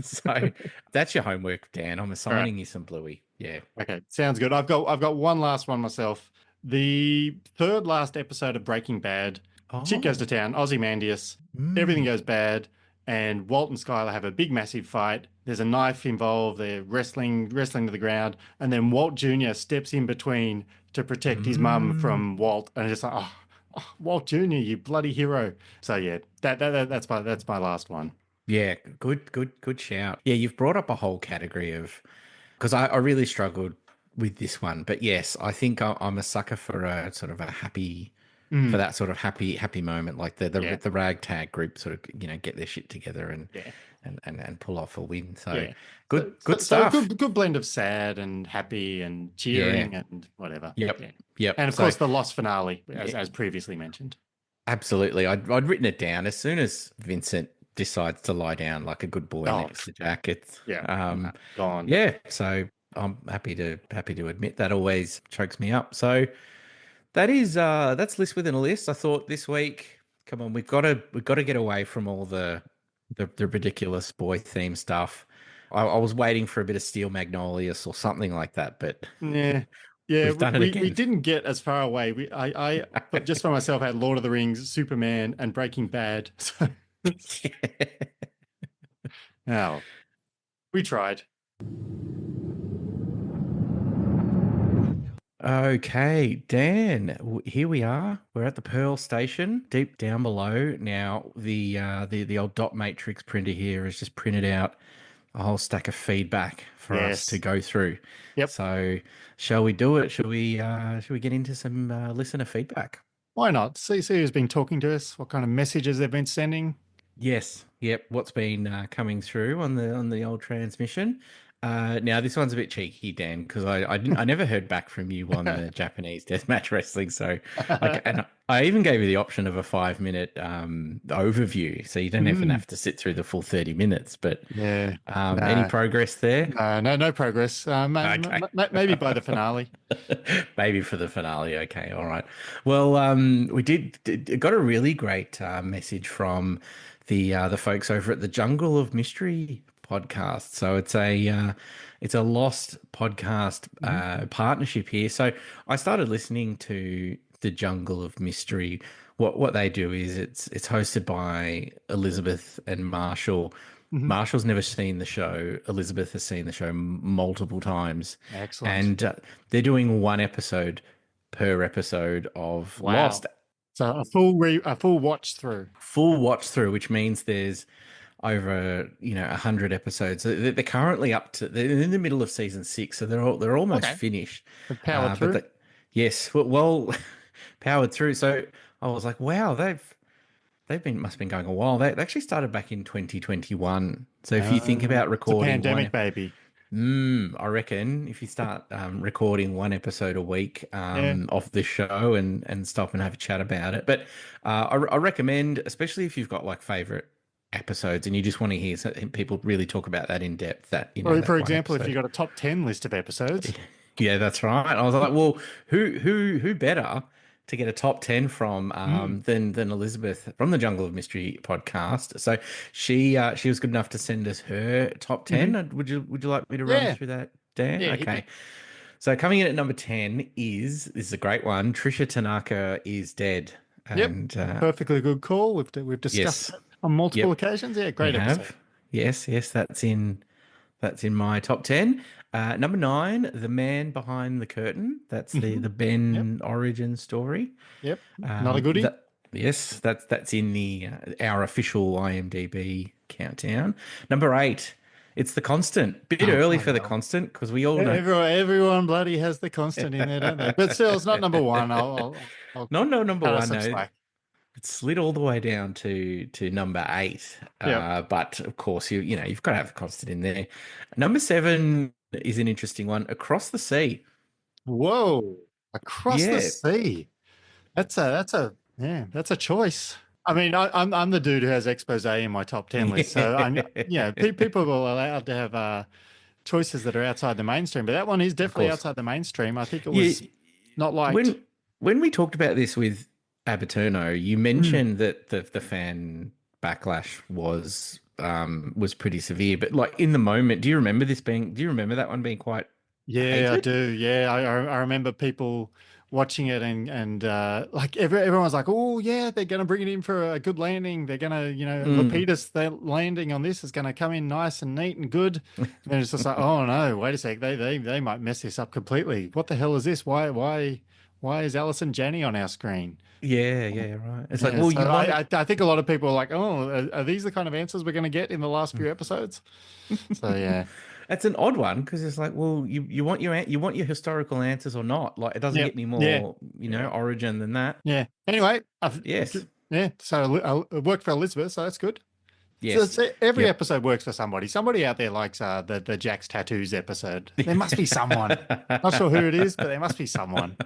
So that's your homework, Dan. I'm All right. assigning you some Bluey. Yeah. Okay. Sounds good. I've got one last one myself. The third last episode of Breaking Bad. Shit goes to Oh. town. Ozymandias. Everything Mm. goes bad, and Walt and Skylar have a big, massive fight. There's a knife involved. They're wrestling to the ground, and then Walt Jr. steps in between to protect his mum Mm. from Walt, and it's just like, Walt Jr., you bloody hero. So yeah, that's my last one. Yeah, good shout. Yeah, you've brought up a whole category of because I really struggled with this one, but yes, I think I'm a sucker for a sort of a happy for Mm, that sort of happy moment, like yeah, the ragtag group sort of get their shit together yeah, and pull off a win. So yeah. So, so, good so a stuff. good blend of sad and happy and Yeah. cheering and whatever. Yep. Yeah, Yep. and of So course the lost finale, yeah, as previously mentioned. absolutely. I'd written it down as soon as Vincent decides to lie down like a good boy Oh, next to Jack. It's yeah, no, gone. yeah. So I'm happy to admit that always chokes me up. So that's list within a list. I thought this week, come on, we've got to get away from all the ridiculous boy theme stuff. I was waiting for a bit of Steel Magnolias or something like that, but Yeah, yeah. we've We, done it we again. didn't get as far away. I but just for myself had Lord of the Rings, Superman, and Breaking Bad. So, oh, we tried. Okay, Dan, here we are. We're at the Pearl Station, deep down below. Now, the old dot matrix printer here has just printed out a whole stack of feedback for us to Yes. go through. Yep. So, shall we do it? Shall we get into some listener feedback? Why not? See who's been talking to us. What kind of messages they've been sending. Yes, yep. What's been coming through on the old transmission? Now this one's a bit cheeky, Dan, because I never heard back from you on the Japanese deathmatch wrestling. So and I even gave you the option of a 5 minute overview, so you don't even Mm, have to sit through the full 30 minutes. But yeah. any Nah. progress there? No progress. Okay. Maybe by the finale. Maybe for the finale. Okay, all right. Well, we got a really great message from the folks over at the Jungle of Mystery podcast. So it's a Lost podcast Mhm. partnership here. So I started listening to the Jungle of Mystery. What they do is it's hosted by Elizabeth and Marshall. Mhm. Marshall's never seen the show. Elizabeth has seen the show multiple times, Excellent. and they're doing one episode per episode of Wow. Lost, So a full watch through. full watch through, which means there's over 100 episodes. They're currently up to they're in the middle of season 6, so they're almost Okay. finished. They've powered But through. yes, well powered through. So I was like, wow, they've been must have been going a while. They actually started back in 2021. So if you think about It's a recording pandemic baby. I reckon if you start recording one episode a week Yeah. of the show and stop and have a chat about it. But I recommend, especially if you've got like favorite episodes and you just want to hear people really talk about that in depth, that For that one example, if you episode. got a top 10 list of episodes. Yeah, that's right. I was like, well, who better to get a top 10 from Mm. than Elizabeth from the Jungle of Mystery podcast. So she was good enough to send us her top Hmm. 10. Would you like me to run Yeah. through that, Dan? Yeah. Hit Okay. me. So coming in at number 10 is this is a great one. Trisha Tanaka is dead. Yep. And Perfectly good call. We've discussed yes. that on multiple Yep. occasions. Yeah. We Great episode. have. Yes, that's in my top 10. Number 9, The Man Behind the Curtain. That's Hmm. the Yep. Ben origin story. Yep. Not a goodie. Yes, that's in the our official IMDb countdown. Number 8, it's The Constant. Bit Oh, early bloody for The hell. Constant because we all know. Everyone bloody has the constant in there, don't they? But still, it's not number one. I'll No, number cut us one. some No, slack. it slid all the way down to number 8. Yep. But of course, you've got to have The Constant in there. Number 7 is an interesting one. Across the Sea. Whoa. Across the Yeah, sea. That's a choice. I mean, I'm the dude who has expose in my top 10 list. So I'm, people are allowed to have choices that are outside the mainstream, but that one is Of definitely course. outside the mainstream. I think it Yeah. was not liked. When we talked about this with Aberturno, you Mm. mentioned that the fan backlash was pretty severe. But like in the moment, do you remember that one being quite Yeah, I hated? do. Yeah, I remember people watching it and like everyone's like, oh yeah, they're gonna bring it in for a good landing. They're gonna, Mm. Lapidus, their landing on this is gonna come in nice and neat and good. And then it's just like, oh no, wait a sec, they might mess this up completely. What the hell is this? Why is Alison Janney on our screen? Yeah, yeah, right. It's like, Yeah, well, so you want I think a lot of people are like, oh, are these the kind of answers we're gonna get in the last few episodes? So yeah, It's an odd one because it's like, well, you want you want your historical answers or not? Like, it doesn't yeah, get any yeah, more, yeah. origin than that. Yeah. Anyway, Yes, yeah. So it worked for Elizabeth, so that's good. yes, So every yep. episode works for somebody. Somebody out there likes the Jack's tattoos episode. There must be someone. Not sure who it is, but there must be someone.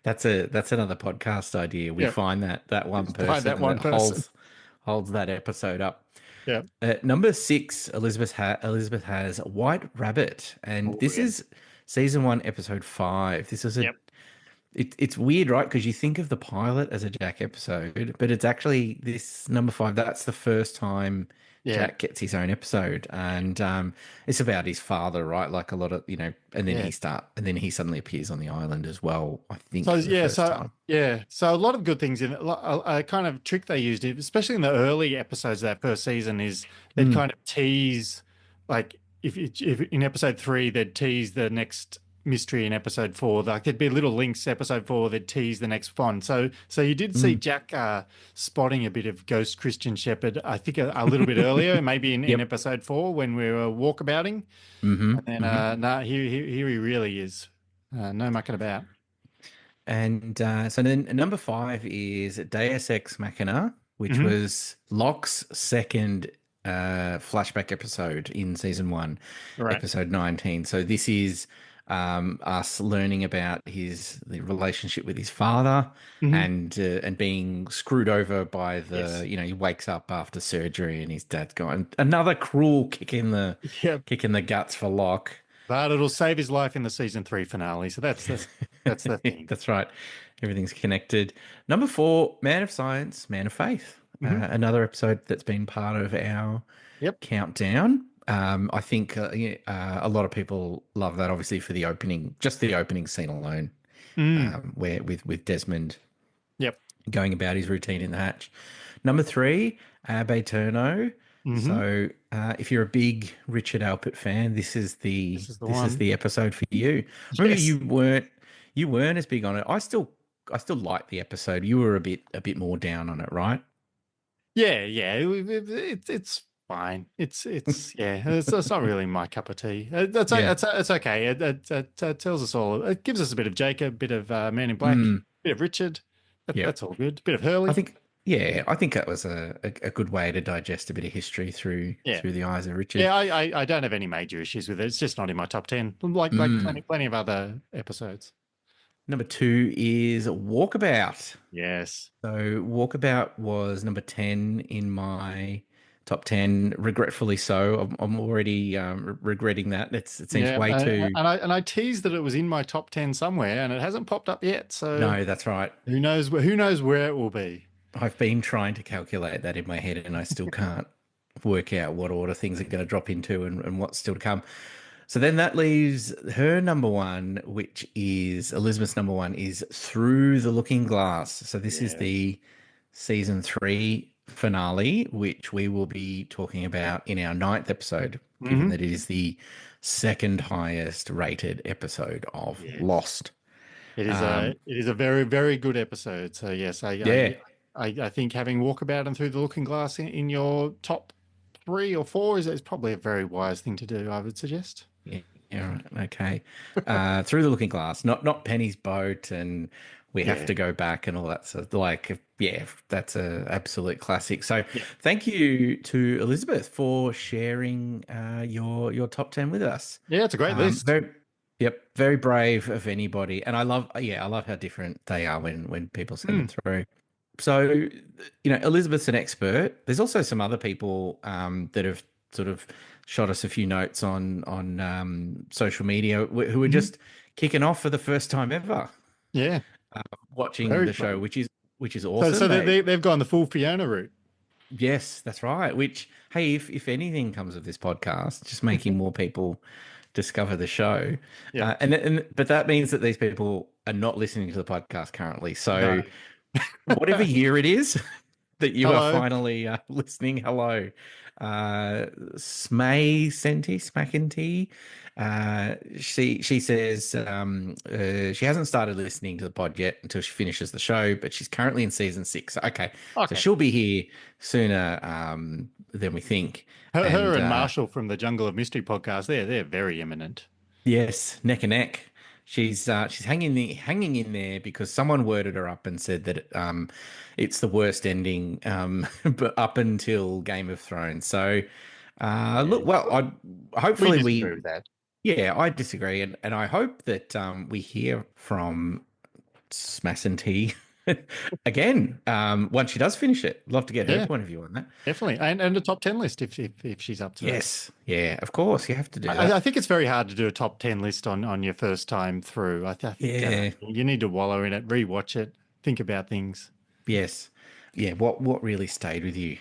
That's another podcast idea. We Yeah, find that one find that person one that person. holds that episode up. Yeah. Number six, Elizabeth has White Rabbit, and Oh this yeah. is season one, episode 5. This is Yep. it's weird, right? Because you think of the pilot as a Jack episode, but it's actually this number 5. That's the first time Yeah. Jack gets his own episode, and it's about his father, right? Like a lot of Yeah. and then he suddenly appears on the island as well. I So think for the yeah, first so time. yeah, so a lot of good things in it. A kind of trick they used, especially in the early episodes of that first season, is they'd Mm, kind of tease, like if in episode 3 they'd tease the next mystery in episode 4. Like there'd be little links. Episode 4 they'd tease the next one. So you did see mm. Jack spotting a bit of Ghost Christian Shepherd. I think a little bit earlier, maybe in Yep. episode 4 when we were walkabouting. Mm-hmm. And then Mm-hmm. no, here he really is. No mucking about. And so then number 5 is Deus Ex Machina, which Hmm. was Locke's second flashback episode in season 1, Right. episode 19. So this is us learning about the relationship with his father Hmm. and being screwed over by Yes. he wakes up after surgery and his dad's gone. Another cruel Yeah, kick in the guts for Locke. but it'll save his life in the season 3 finale. So that's the thing. That's right. Everything's connected. Number 4, Man of Science, Man of Faith. Hmm. Another episode that's been part of our Yep. countdown. I think yeah, a lot of people love that, obviously, for the opening, just the opening scene alone, Mm. where with Desmond Yep. going about his routine in the hatch. Number 3, Abe Turno. Hmm. So, if you're a big Richard Alpert fan, This is the this is one. the episode for you. I remember Yes. you weren't as big on it. I still like the episode. You were a bit more down on it, right? Yeah. Yeah. It's fine. Yeah. It's not really my cup of tea. Yeah. It's okay. It tells us all. It gives us a bit of Jacob, a bit of Man in Black, a Mm, bit of Richard. yeah. That's all good. A bit of I Hurley. think yeah, I think that was a good way to digest a bit of history Yeah. through the eyes of Richard. Yeah. I don't have any major issues with it. It's just not in my top 10. Like Mm. plenty of other episodes. Number 2 is Walkabout. Yes. So Walkabout was number 10 in my top 10. Regretfully so. I'm already regretting that. It seems Yeah, way too. and I teased that it was in my top 10 somewhere, and it hasn't popped up yet. So No, that's right. who knows where it will be. I've been trying to calculate that in my head and I still can't work out what order things are going to drop into and what's still to come. So then that leaves her number 1, which is Elizabeth's number 1, is Through the Looking Glass. So this is Yes. the season 3 finale, which we will be talking about in our 9th episode, given Hmm. that it is the second highest rated episode of Yes. Lost. It is a very, very good episode. So yes, Yeah. I think having Walkabout and Through the Looking Glass in your top 3 or 4 is probably a very wise thing to do, I would suggest. Yeah, yeah, right. Okay. Through the Looking Glass, not Penny's boat, and we have Yeah. to go back and all that. So, like, yeah, that's a absolute classic. So, Yeah. thank you to Elizabeth for sharing your top 10 with us. Yeah, it's a great list. Very, yep, very brave of anybody, and I love how different they are when people send them Mm. through. So, Elizabeth's an expert. There's also some other people that have sort of shot us a few notes on social media who are Mhm. just kicking off for the first time ever Yeah, watching very the show, fun. which is So awesome. they've gone the full Fiona route. Yes, that's right. Which, hey, if anything comes of this podcast, just making more people discover the show, Yep. but that means that these people are not listening to the podcast currently. No. So whatever year it is that you are Hello. finally listening, hello, Smay Senti Smackety. She says she hasn't started listening to the pod yet until she finishes the show, but she's currently in season 6. Okay, so Okay. she'll be here sooner than we think. Her And and Marshall from the Jungle of Mystery podcast, they're very eminent. yes, neck and neck. She's hanging in there because someone worded her up and said that it's the worst ending but up until Game of Thrones. So Yeah. look, well, We hopefully disagree we with that. yeah, I disagree, and I hope that we hear from Smassantee again once she does finish it. Love to get her Yeah, point of view on that. definitely. And a top 10 list if she's up to it. Yes, yeah, of course you have to do I that. think it's very hard to do a top 10 list on your first time through. I think Yeah. you need to wallow in it, rewatch it, think about things. Yes. Yeah. What really stayed with you?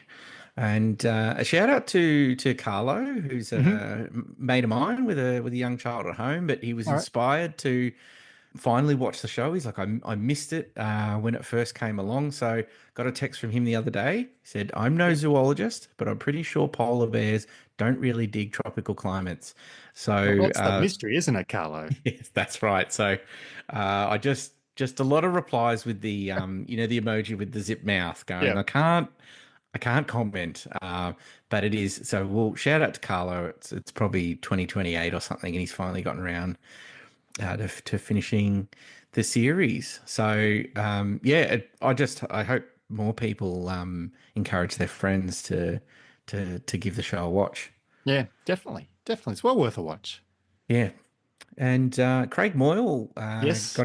And a shout out to Carlo, who's Hmm. a mate of mine with a young child at home, but he was All right. inspired to finally watch the show. He's like, I missed it when it first came along. So got a text from him the other day. He said, I'm no zoologist, but I'm pretty sure polar bears don't really dig tropical climates. Well, So that's the mystery, isn't it, Carlo? yes, that's right. So I just a lot of replies with the the emoji with the zip mouth going, Yeah. I can't comment. But it is so we'll shout out to Carlo. It's probably 2028 or something, and he's finally gotten around to finishing the series. So yeah, I hope more people encourage their friends to give the show a watch. Yeah, definitely. Definitely. It's well worth a watch. Yeah. And Craig Moyle Yes.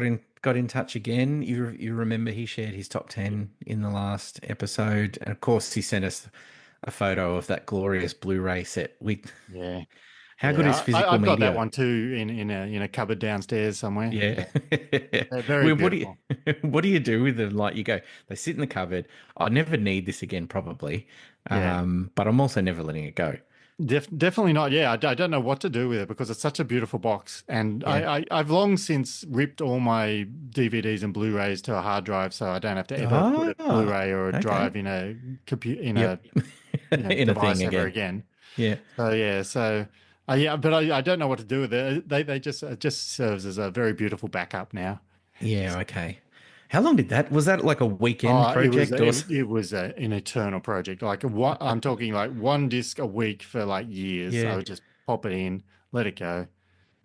got in touch again. You remember he shared his top 10 in the last episode, and of course he sent us a photo of that glorious Blu-ray set. Yeah. How good is Yeah. physical I've got that media? one too in a cupboard downstairs somewhere. Yeah. Yeah. They're very Well, what do you beautiful. what do you do with them? Like you go, they sit in the cupboard. I never need this again, probably, Yeah. but I'm also never letting it go. Definitely not. Yeah, I don't know what to do with it because it's such a beautiful box, and Yeah. I've long since ripped all my DVDs and Blu-rays to a hard drive, so I don't have to ever put a Ah, Blu-ray or a okay. drive in a computer in a Yep. In a device thing ever again. again. Yeah. So yeah, yeah, but I don't know what to do with it. They just it just serves as a very beautiful backup now. Yeah, okay. How long did that? Was that like a weekend Oh, project or it was an eternal project. I'm talking like one disc a week for like years. I yeah, would just pop it in, let it go.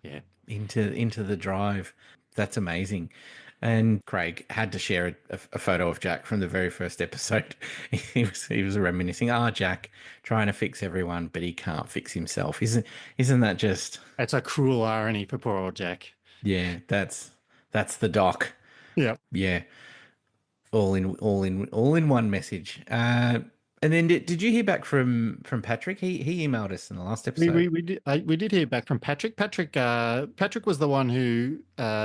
Yeah. into the drive. That's amazing. And Craig had to share a photo of Jack from the very first episode. He was reminiscing, Jack trying to fix everyone, but he can't fix himself. Isn't that just It's a cruel irony for poor old Jack. yeah, that's the doc. Yeah. Yeah. All in one message. And then did you hear back from Patrick? He emailed us in the last episode. We did hear back from Patrick. Patrick was the one who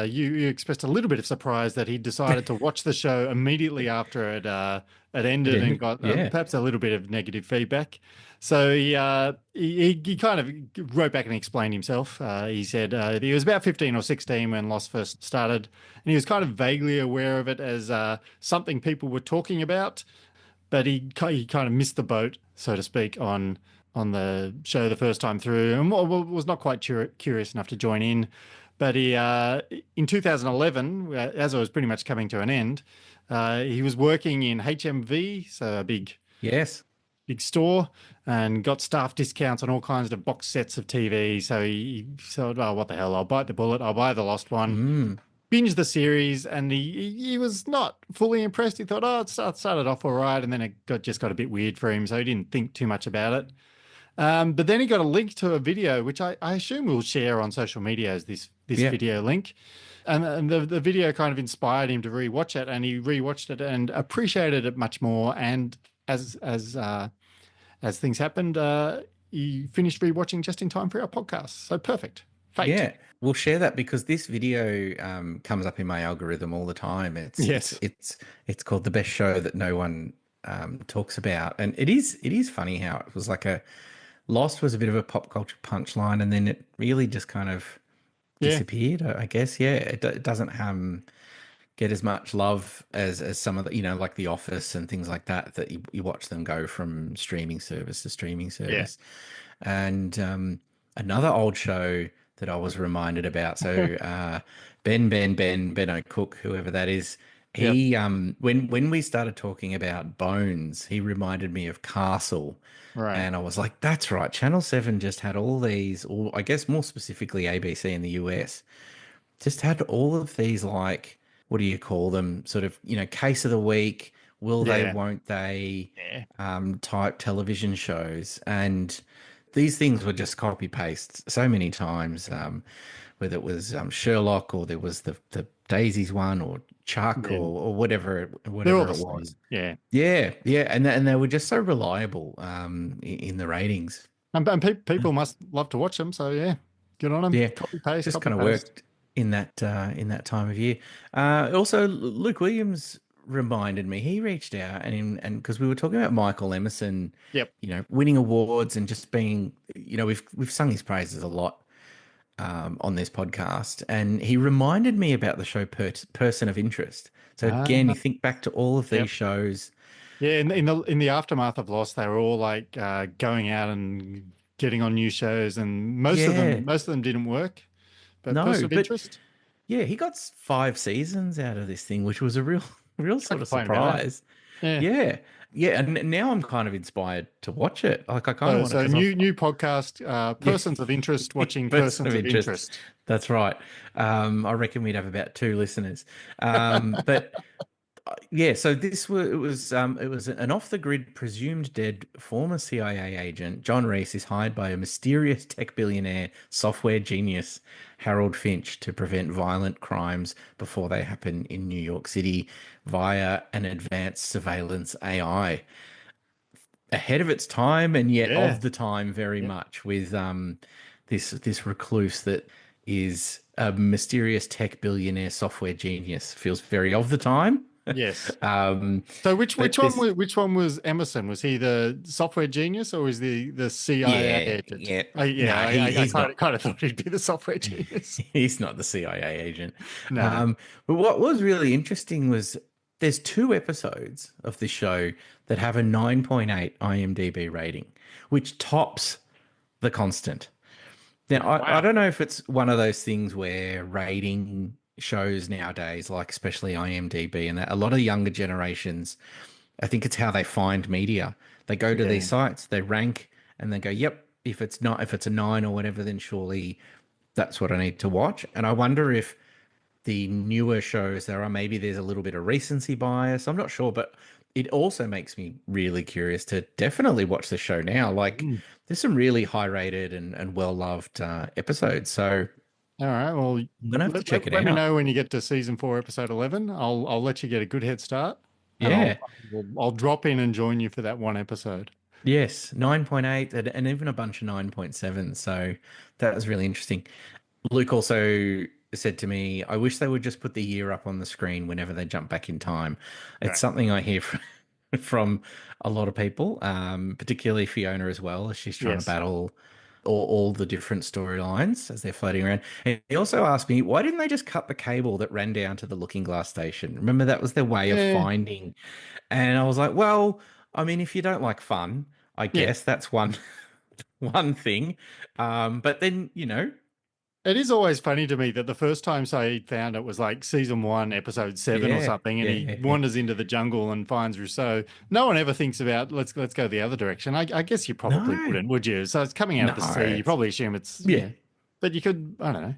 you expressed a little bit of surprise that he decided to watch the show immediately after it It ended and ended. got Yeah. perhaps a little bit of negative feedback. So he kind of wrote back and explained himself. He said he was about 15 or 16 when Lost first started, and he was kind of vaguely aware of it as something people were talking about, but he kind of missed the boat, so to speak, on the show the first time through, and was not quite curious enough to join in. But he in 2011, as it was pretty much coming to an end, he was working in HMV, so a Yes. big store, and got staff discounts on all kinds of box sets of TV. So he thought, oh, what the hell? I'll bite the bullet. I'll buy the Lost one. Mm. Binged the series, and he was not fully impressed. He thought, oh, it started off all right, and then it just got a bit weird for him, so he didn't think too much about it. But then he got a link to a video, which I assume we'll share on social media as this Yeah. video link. And the video kind of inspired him to rewatch it, and he rewatched it and appreciated it much more. And as things happened, he finished rewatching just in time for our podcast. So perfect. Fate. Yeah, we'll share that because this video comes up in my algorithm all the time. Yes. It's called the best show that no one talks about, and it is funny how it was like a Lost was a bit of a pop culture punchline, and then it really just kind of Yeah. disappeared. I guess. Yeah, it doesn't get as much love as some of the, like The Office and things like that, that you watch them go from streaming service to streaming Yeah. service. And another old show that I was reminded about. So Ben O'Cook, whoever that is, Yep. he when we started talking about Bones, he reminded me of Castle. Right. And I was like, that's right. Channel 7 just had all these, or I guess more specifically ABC in the US, just had all of these, like, what do you call them? Sort of, case of the week, will they, Yeah. won't they, Yeah. type television shows. And these things were just copy paste so many times, whether it was Sherlock, or there was the Daisies one, or Chuck, Yeah. or whatever They're all whatever the it same. was. Yeah. Yeah, yeah, and they were just so reliable in the ratings. And people must love to watch them. So yeah, good on them. Yeah, just Copy kind of paste. worked in that time of year. Also, Luke Williams reminded me. He reached out and because we were talking about Michael Emerson, Yep. winning awards and just being, we've sung his praises a lot on this podcast, and he reminded me about the show Person of Interest. So again, you think back to all of these Yep. shows. Yeah. In the aftermath of Lost, they were all like going out and getting on new shows, and Yeah, most of them didn't work. But Person no, of but Interest, yeah, he got 5 seasons out of this thing, which was a real, real can't sort of complain about that. surprise. Yeah. Yeah, yeah, and now I'm kind of inspired to watch it. Like I kind of So want to, so because I've new podcast, yeah, Persons of Interest watching person Persons of of interest. Interest. That's right. I reckon we'd have about 2 listeners. But yeah, so it was an off the grid presumed dead former CIA agent. John Reese is hired by a mysterious tech billionaire software genius Harold Finch to prevent violent crimes before they happen in New York City via an advanced surveillance AI. Ahead of its time, and yet Yeah. of the time very Yeah. much, with this recluse that is a mysterious tech billionaire software genius. Feels very of the time. Yes. um, So which but which one this, was which one was Emerson? Was he the software genius or was the CIA yeah, agent? yeah. Yeah, No, I he's not. kind of thought he'd be the software genius. He's not the CIA agent. No. But what was really interesting was there's 2 episodes of the show that have a 9.8 IMDb rating, which tops The Constant. Now, I Wow. don't know if it's one of those things where rating shows nowadays, like especially IMDb, and that a lot of the younger generations, I think it's how they find media. They go to Yeah. these sites, they rank, and they go, "Yep, if it's a 9 or whatever, then surely that's what I need to watch." And I wonder if the newer shows there are, maybe there's a little bit of recency bias. I'm not sure, but it also makes me really curious to definitely watch the show now. Like, Mm. there's some really high rated and well loved episodes. So All right. Well, I'm gonna have to check it let me out. know when you get to season 4, episode 11. I'll let you get a good head start, and Yeah. I'll drop in and join you for that one episode. Yes. 9.8 and even a bunch of 9.7. So that was really interesting. Luke also said to me, I wish they would just put the year up on the screen whenever they jump back in time. It's Right. something I hear from a lot of people, particularly Fiona as well, as she's trying to Yes. battle all the different storylines as they're floating around. And he also asked me, why didn't they just cut the cable that ran down to the Looking Glass station? Remember, that was their way of Yeah. finding. And I was like, well, I mean, if you don't like fun, I Yeah. guess that's one one thing. But then, It is always funny to me that the first time Saeed found it was like season 1, episode 7 or yeah, something, and he yeah, wanders into the jungle and finds Rousseau. No one ever thinks about let's go the other direction. I guess you probably no, wouldn't, would you? So it's coming out of the no, sea. You probably assume it's yeah, but you could, I don't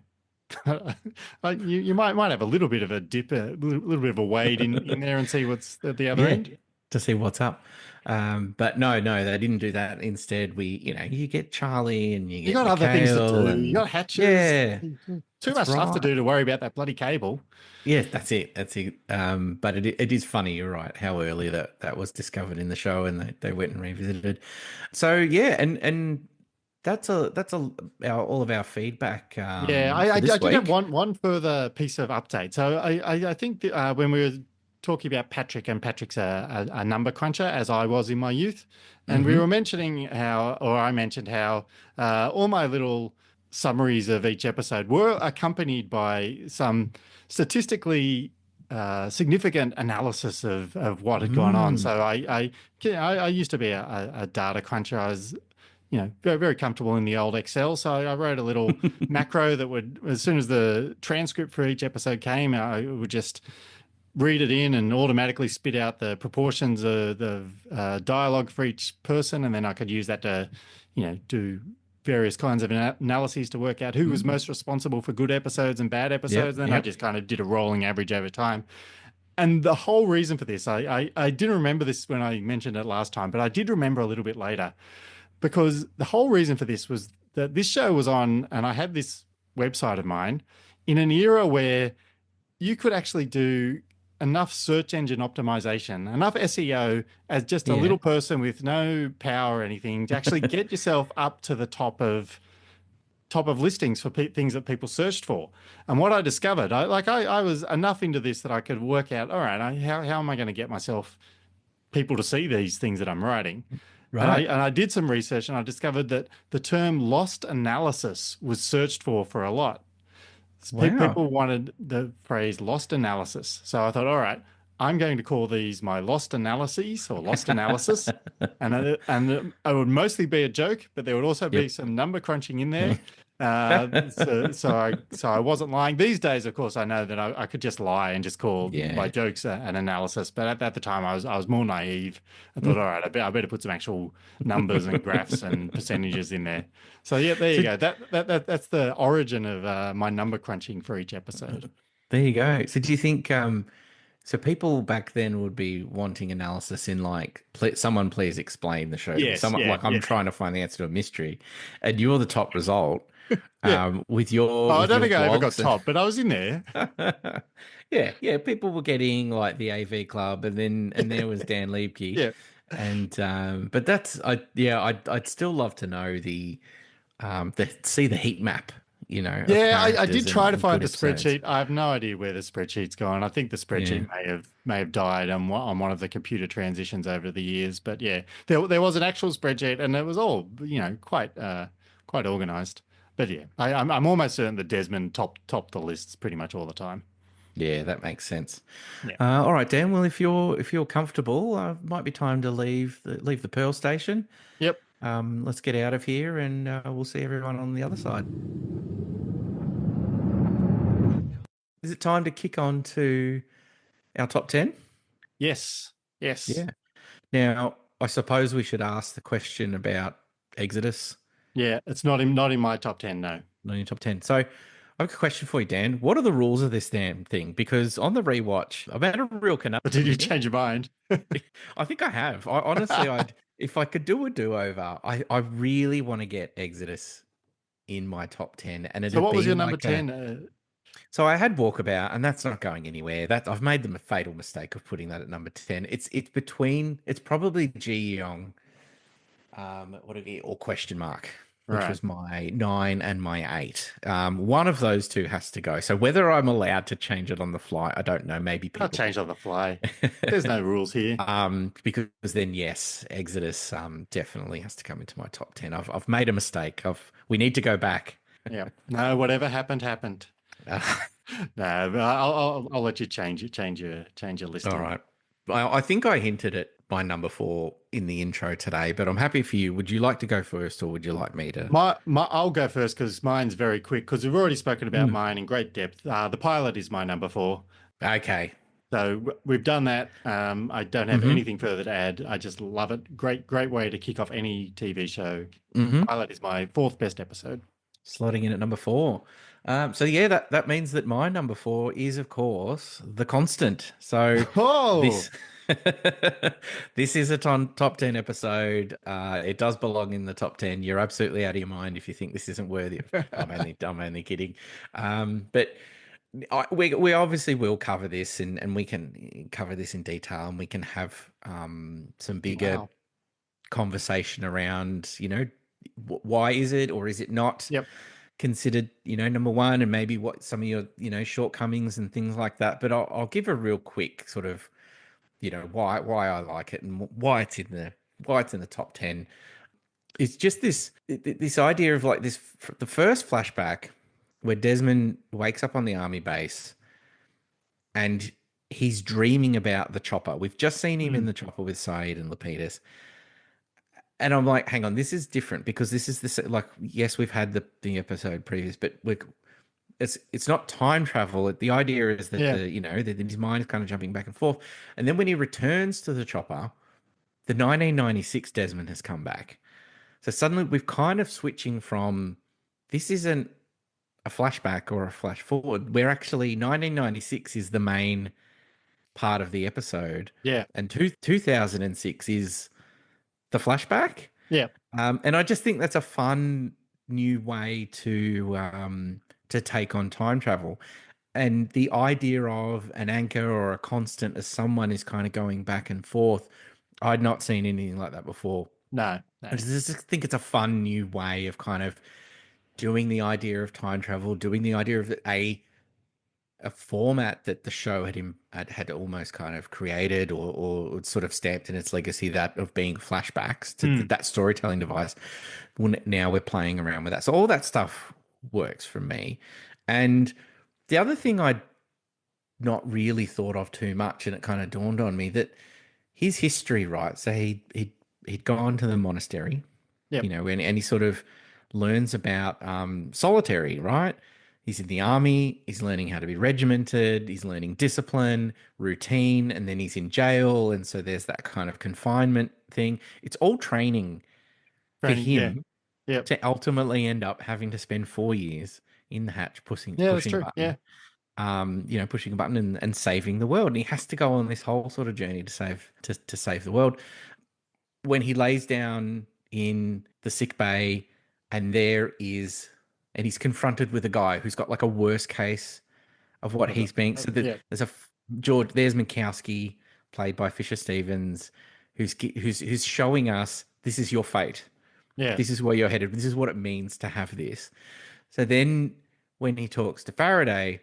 know. You might have a little bit of a dip, a little bit of a wade in there and see what's at the other yeah. end. to see what's up. But no, they didn't do that. Instead, you get Charlie and you You get got other things to Mikhail, do. You got and hatches. yeah, Too that's much stuff to right. do to worry about that bloody cable. Yeah, that's it. That's it. But it is funny. You're right. How early that was discovered in the show, and they went and revisited. So yeah, and all of our feedback Yeah, for I this did have week. one further piece of update. So I think that, when we were talking about Patrick, and Patrick's a number cruncher, as I was in my youth, and we were Hmm. mentioning how, or I mentioned how, all my little summaries of each episode were accompanied by some statistically significant analysis of what had gone on. Mm. So I used to be a data cruncher. I was, very, very comfortable in the old Excel. So I wrote a little macro that would, as soon as the transcript for each episode came, I would just read it in and automatically spit out the proportions of the dialogue for each person. And then I could use that to, do various kinds of analyses to work out who was Mm. most responsible for good episodes and bad episodes. Yep, And then I yep. just kind of did a rolling average over time. And the whole reason for this, I didn't remember this when I mentioned it last time, but I did remember a little bit later, because the whole reason for this was that this show was on, and I had this website of mine in an era where you could actually do enough search engine optimization, enough SEO as just a Yeah. little person with no power or anything to actually get yourself up to the top of listings for things that people searched for. And what I discovered, I was enough into this that I could work out, all right, how am I going to get myself people to see these things that I'm writing? And I Right. and I did some research, and I discovered that the term lost analysis was searched for a lot. Wow. People wanted the phrase lost analysis. So I thought, all right, I'm going to call these my lost analyses or lost analysis. And it would mostly be a joke, but there would also be Yep. some number crunching in there. So I wasn't lying. These days, of course, I know that I could just lie and just call my Yeah. jokes an analysis. But at the time, I was more naive. I thought, all right, I better put some actual numbers and graphs and percentages in there. So yeah, there you So go. That's the origin of my number crunching for each episode. there you go. So do you think so people back then would be wanting analysis in like, someone please explain the show to me. Yes, Someone yeah, like I'm yeah, trying to find the answer to a mystery, and you're the top result yeah. with Oh, I with don't your think I ever got blogs top, but I was in there. and yeah, people were getting like the AV Club, and there was Dan Liebke, Yeah, and but that's I'd still love to know see the heat map, of yeah. I characters did try to and good find the episodes. spreadsheet. I have no idea where the spreadsheet's gone. I think the Yeah. spreadsheet may have died on one of the computer transitions over the years. But yeah, there was an actual spreadsheet, and it was all quite organized. But yeah, I'm almost certain that Desmond topped the lists pretty much all the time. Yeah, that makes sense. Yeah. All right, Dan. Well, if you're comfortable, might be time to leave the Pearl Station. Yep. Let's get out of here, and we'll see everyone on the other side. Is it time to kick on to our top 10? Yes. Yes. Yeah. Now, I suppose we should ask the question about Exodus, Yeah. It's not in my top 10. No. not in your top 10. So, I've got a question for you, Dan. What are the rules of this damn thing? Because on the rewatch, I've had a real But did conundrum you here. change your mind? I think I have. Honestly, if I could do a do-over, I really want to get Exodus in my top 10, and So it'd what was be your number like 10? so I had Walkabout, and that's not going anywhere. That I've made the fatal mistake of putting that at number 10. It's probably Ji Young, what it or question mark, which Right. was my 9 and my 8. One of those two has to go. So whether I'm allowed to change it on the fly, I don't know. Maybe I'll people change on the fly. There's no rules here. because then yes, Exodus definitely has to come into my top 10. I've made a mistake. We need to go back. Yeah. No, whatever happened, happened. Uh, No, but I'll let you change your all listing. right. I think I hinted at my number 4 in the intro today, but I'm happy for you. Would you like to go first, or would you like me to? I'll go first because mine's very quick, because we've already spoken about Mm. mine in great depth. The pilot is my number 4. Okay. So we've done that. I don't have Mm-hmm. anything further to add. I just love it. Great way to kick off any TV show. Mm-hmm. Pilot is my fourth best episode. Slotting in at number 4. So yeah, that means that my number 4 is, of course, The Constant. So Oh, this This is a top 10 episode. It does belong in the top 10. You're absolutely out of your mind if you think this isn't worthy of. I'm only kidding. But we obviously will cover this, and we can cover this in detail, and we can have some bigger Wow. conversation around, why is it or is it not Yep. considered, number one, and maybe what some of your, shortcomings and things like that. But I'll give a real quick sort of, why I like it and why it's in the top 10. It's just this idea of like the first flashback where Desmond wakes up on the army base and he's dreaming about the chopper. We've just seen him in Mm. the chopper with Saeed and Lapidus. And I'm like, hang on, this is different because this is this like, yes, we've had the episode previous, but it's not time travel. The idea is that Yeah. that his mind is kind of jumping back and forth. And then when he returns to the chopper, the 1996 Desmond has come back. So suddenly we've kind of switching from this isn't a flashback or a flash forward. We're actually 1996 is the main part of the episode, Yeah. and 2006 is the flashback. Yeah. And I just think that's a fun new way to take on time travel. And the idea of an anchor or a constant as someone is kind of going back and forth. I'd not seen anything like that before. No. No. I just think it's a fun new way of kind of doing the idea of time travel, doing the idea of a format that the show had almost kind of created or sort of stamped in its legacy, that of being flashbacks to Mm. that storytelling device. Now we're playing around with that. So all that stuff works for me. And the other thing I'd not really thought of too much, and it kind of dawned on me that his history, right? So he'd gone to the monastery, Yep. and he sort of learns about solitary, right? He's in the army, he's learning how to be regimented, he's learning discipline, routine, and then he's in jail. And so there's that kind of confinement thing. It's all training for Training. Yeah. him Yep. to ultimately end up having to spend 4 years in the hatch pushing Yeah, that's pushing a true. Yeah. button, pushing a button and saving the world. And he has to go on this whole sort of journey to save the world. When he lays down in the sick bay, and he's confronted with a guy who's got like a worst case of what he's being. So Yeah. there's Mikowski, played by Fisher Stevens, who's showing us this is your fate. Yeah. This is where you're headed. This is what it means to have this. So then when he talks to Faraday,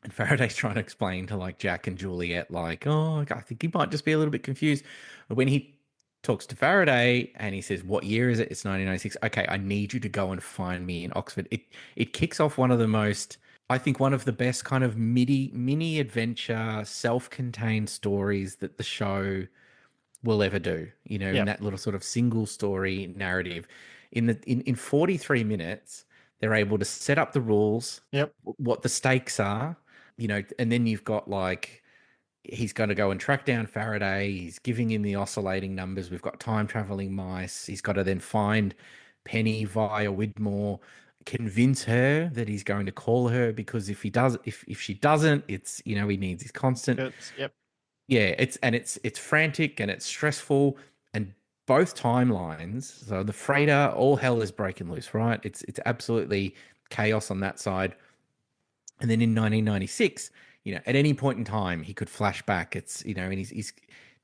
and Faraday's trying to explain to like Jack and Juliet, like, oh, I think he might just be a little bit confused. But when he talks to Faraday and he says, what year is it? It's 1996. Okay, I need you to go and find me in Oxford. It kicks off one of the most, I think, one of the best kind of mini adventure, self-contained stories that the show will ever do. In Yep. that little sort of single story narrative. In 43 minutes, they're able to set up the rules, Yep. what the stakes are, and then you've got like he's going to go and track down Faraday. He's giving him the oscillating numbers. We've got time traveling mice. He's got to then find Penny via Widmore, convince her that he's going to call her, because if he does, if she doesn't, it's he needs his constant. Yep. Yeah, it's frantic and it's stressful, and both timelines. So the freighter, all hell is breaking loose, right? It's absolutely chaos on that side. And then in 1996, at any point in time, he could flash back. It's, and he's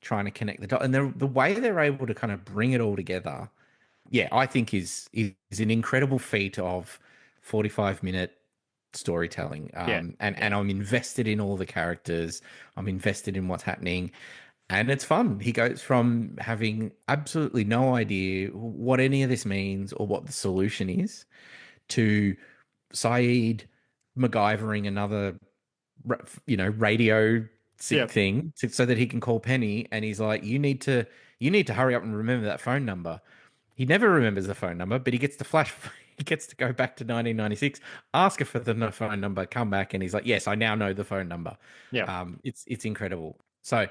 trying to connect the dots. And the way they're able to kind of bring it all together, yeah, I think is an incredible feat of 45-minute storytelling. Yeah. And I'm invested in all the characters. I'm invested in what's happening. And it's fun. He goes from having absolutely no idea what any of this means or what the solution is to Saeed MacGyvering another, radio Yep. thing so that he can call Penny. And he's like, you need to hurry up and remember that phone number. He never remembers the phone number, but he gets to flash. He gets to go back to 1996, ask her for the phone number, come back, and he's like, "Yes, I now know the phone number." Yeah. It's incredible. So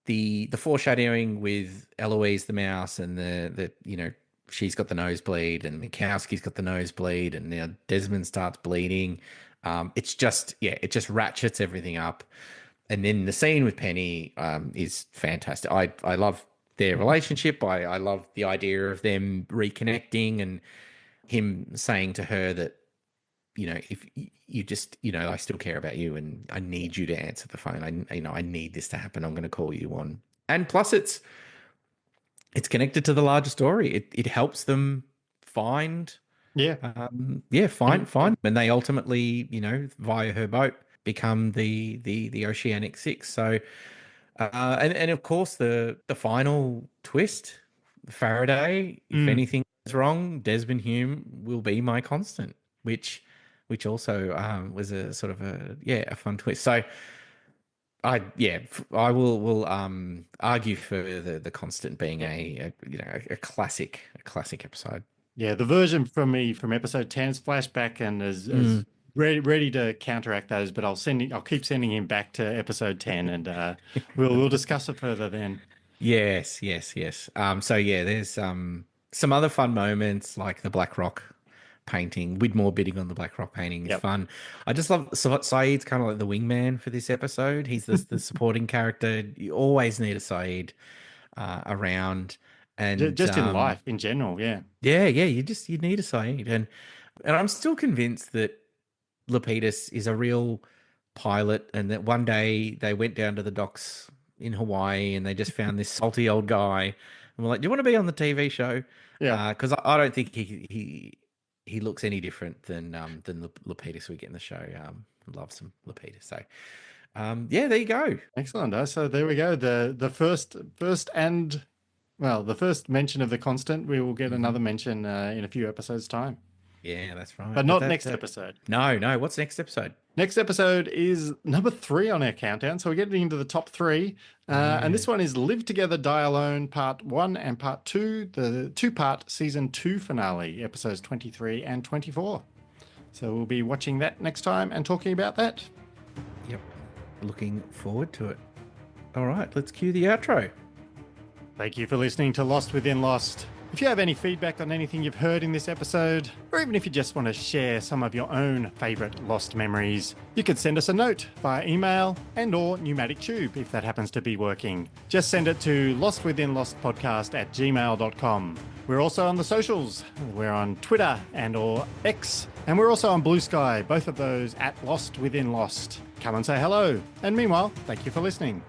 the foreshadowing with Eloise the mouse and the she's got the nosebleed and Mikowski's got the nosebleed and Desmond starts bleeding. It's just it just ratchets everything up. And then the scene with Penny is fantastic. I love their relationship. I love the idea of them reconnecting and him saying to her that, if you just, I still care about you and I need you to answer the phone. I need this to happen. I'm going to call you on. And plus it's connected to the larger story. It helps them find, Yeah. find, and they ultimately, via her boat, become the Oceanic Six. So, and of course the final twist, Faraday. If anything goes wrong, Desmond Hume will be my constant, which also was a sort of a fun twist. So. I will argue for the constant being a classic episode. Yeah, the version from me from episode 10's flashback and is ready to counteract those, but I'll keep sending him back to episode 10 and we'll discuss it further then. Yes. So yeah, there's some other fun moments like the Black Rock painting. Widmore bidding on the Black Rock painting is fun. I just love Saeed's kind of like the wingman for this episode. He's the supporting character. You always need a Saeed around, and Just in life in general. Yeah. You need a Saeed, and I'm still convinced that Lapidus is a real pilot, and that one day they went down to the docks in Hawaii and they just found this salty old guy and we're like, do you want to be on the TV show? Yeah. Because I don't think he looks any different than Lapidus we get in the show. Love some Lapidus. So there you go. Excellent. So there we go. The first mention of the constant. We will get another mention in a few episodes' time. Yeah, that's right. But not next episode. No. What's next episode? Next episode is number 3 on our countdown. So we're getting into the top 3. And this one is Live Together, Die Alone, Part 1 and Part 2, the 2-part Season 2 finale, episodes 23 and 24. So we'll be watching that next time and talking about that. Yep. Looking forward to it. All right, let's cue the outro. Thank you for listening to Lost Within Lost. If you have any feedback on anything you've heard in this episode, or even if you just want to share some of your own favourite Lost memories, you can send us a note via email and or pneumatic tube if that happens to be working. Just send it to lostwithinlostpodcast@gmail.com. We're also on the socials. We're on Twitter and or X, and we're also on Blue Sky, both of those at Lost Within Lost. Come and say hello. And meanwhile, thank you for listening.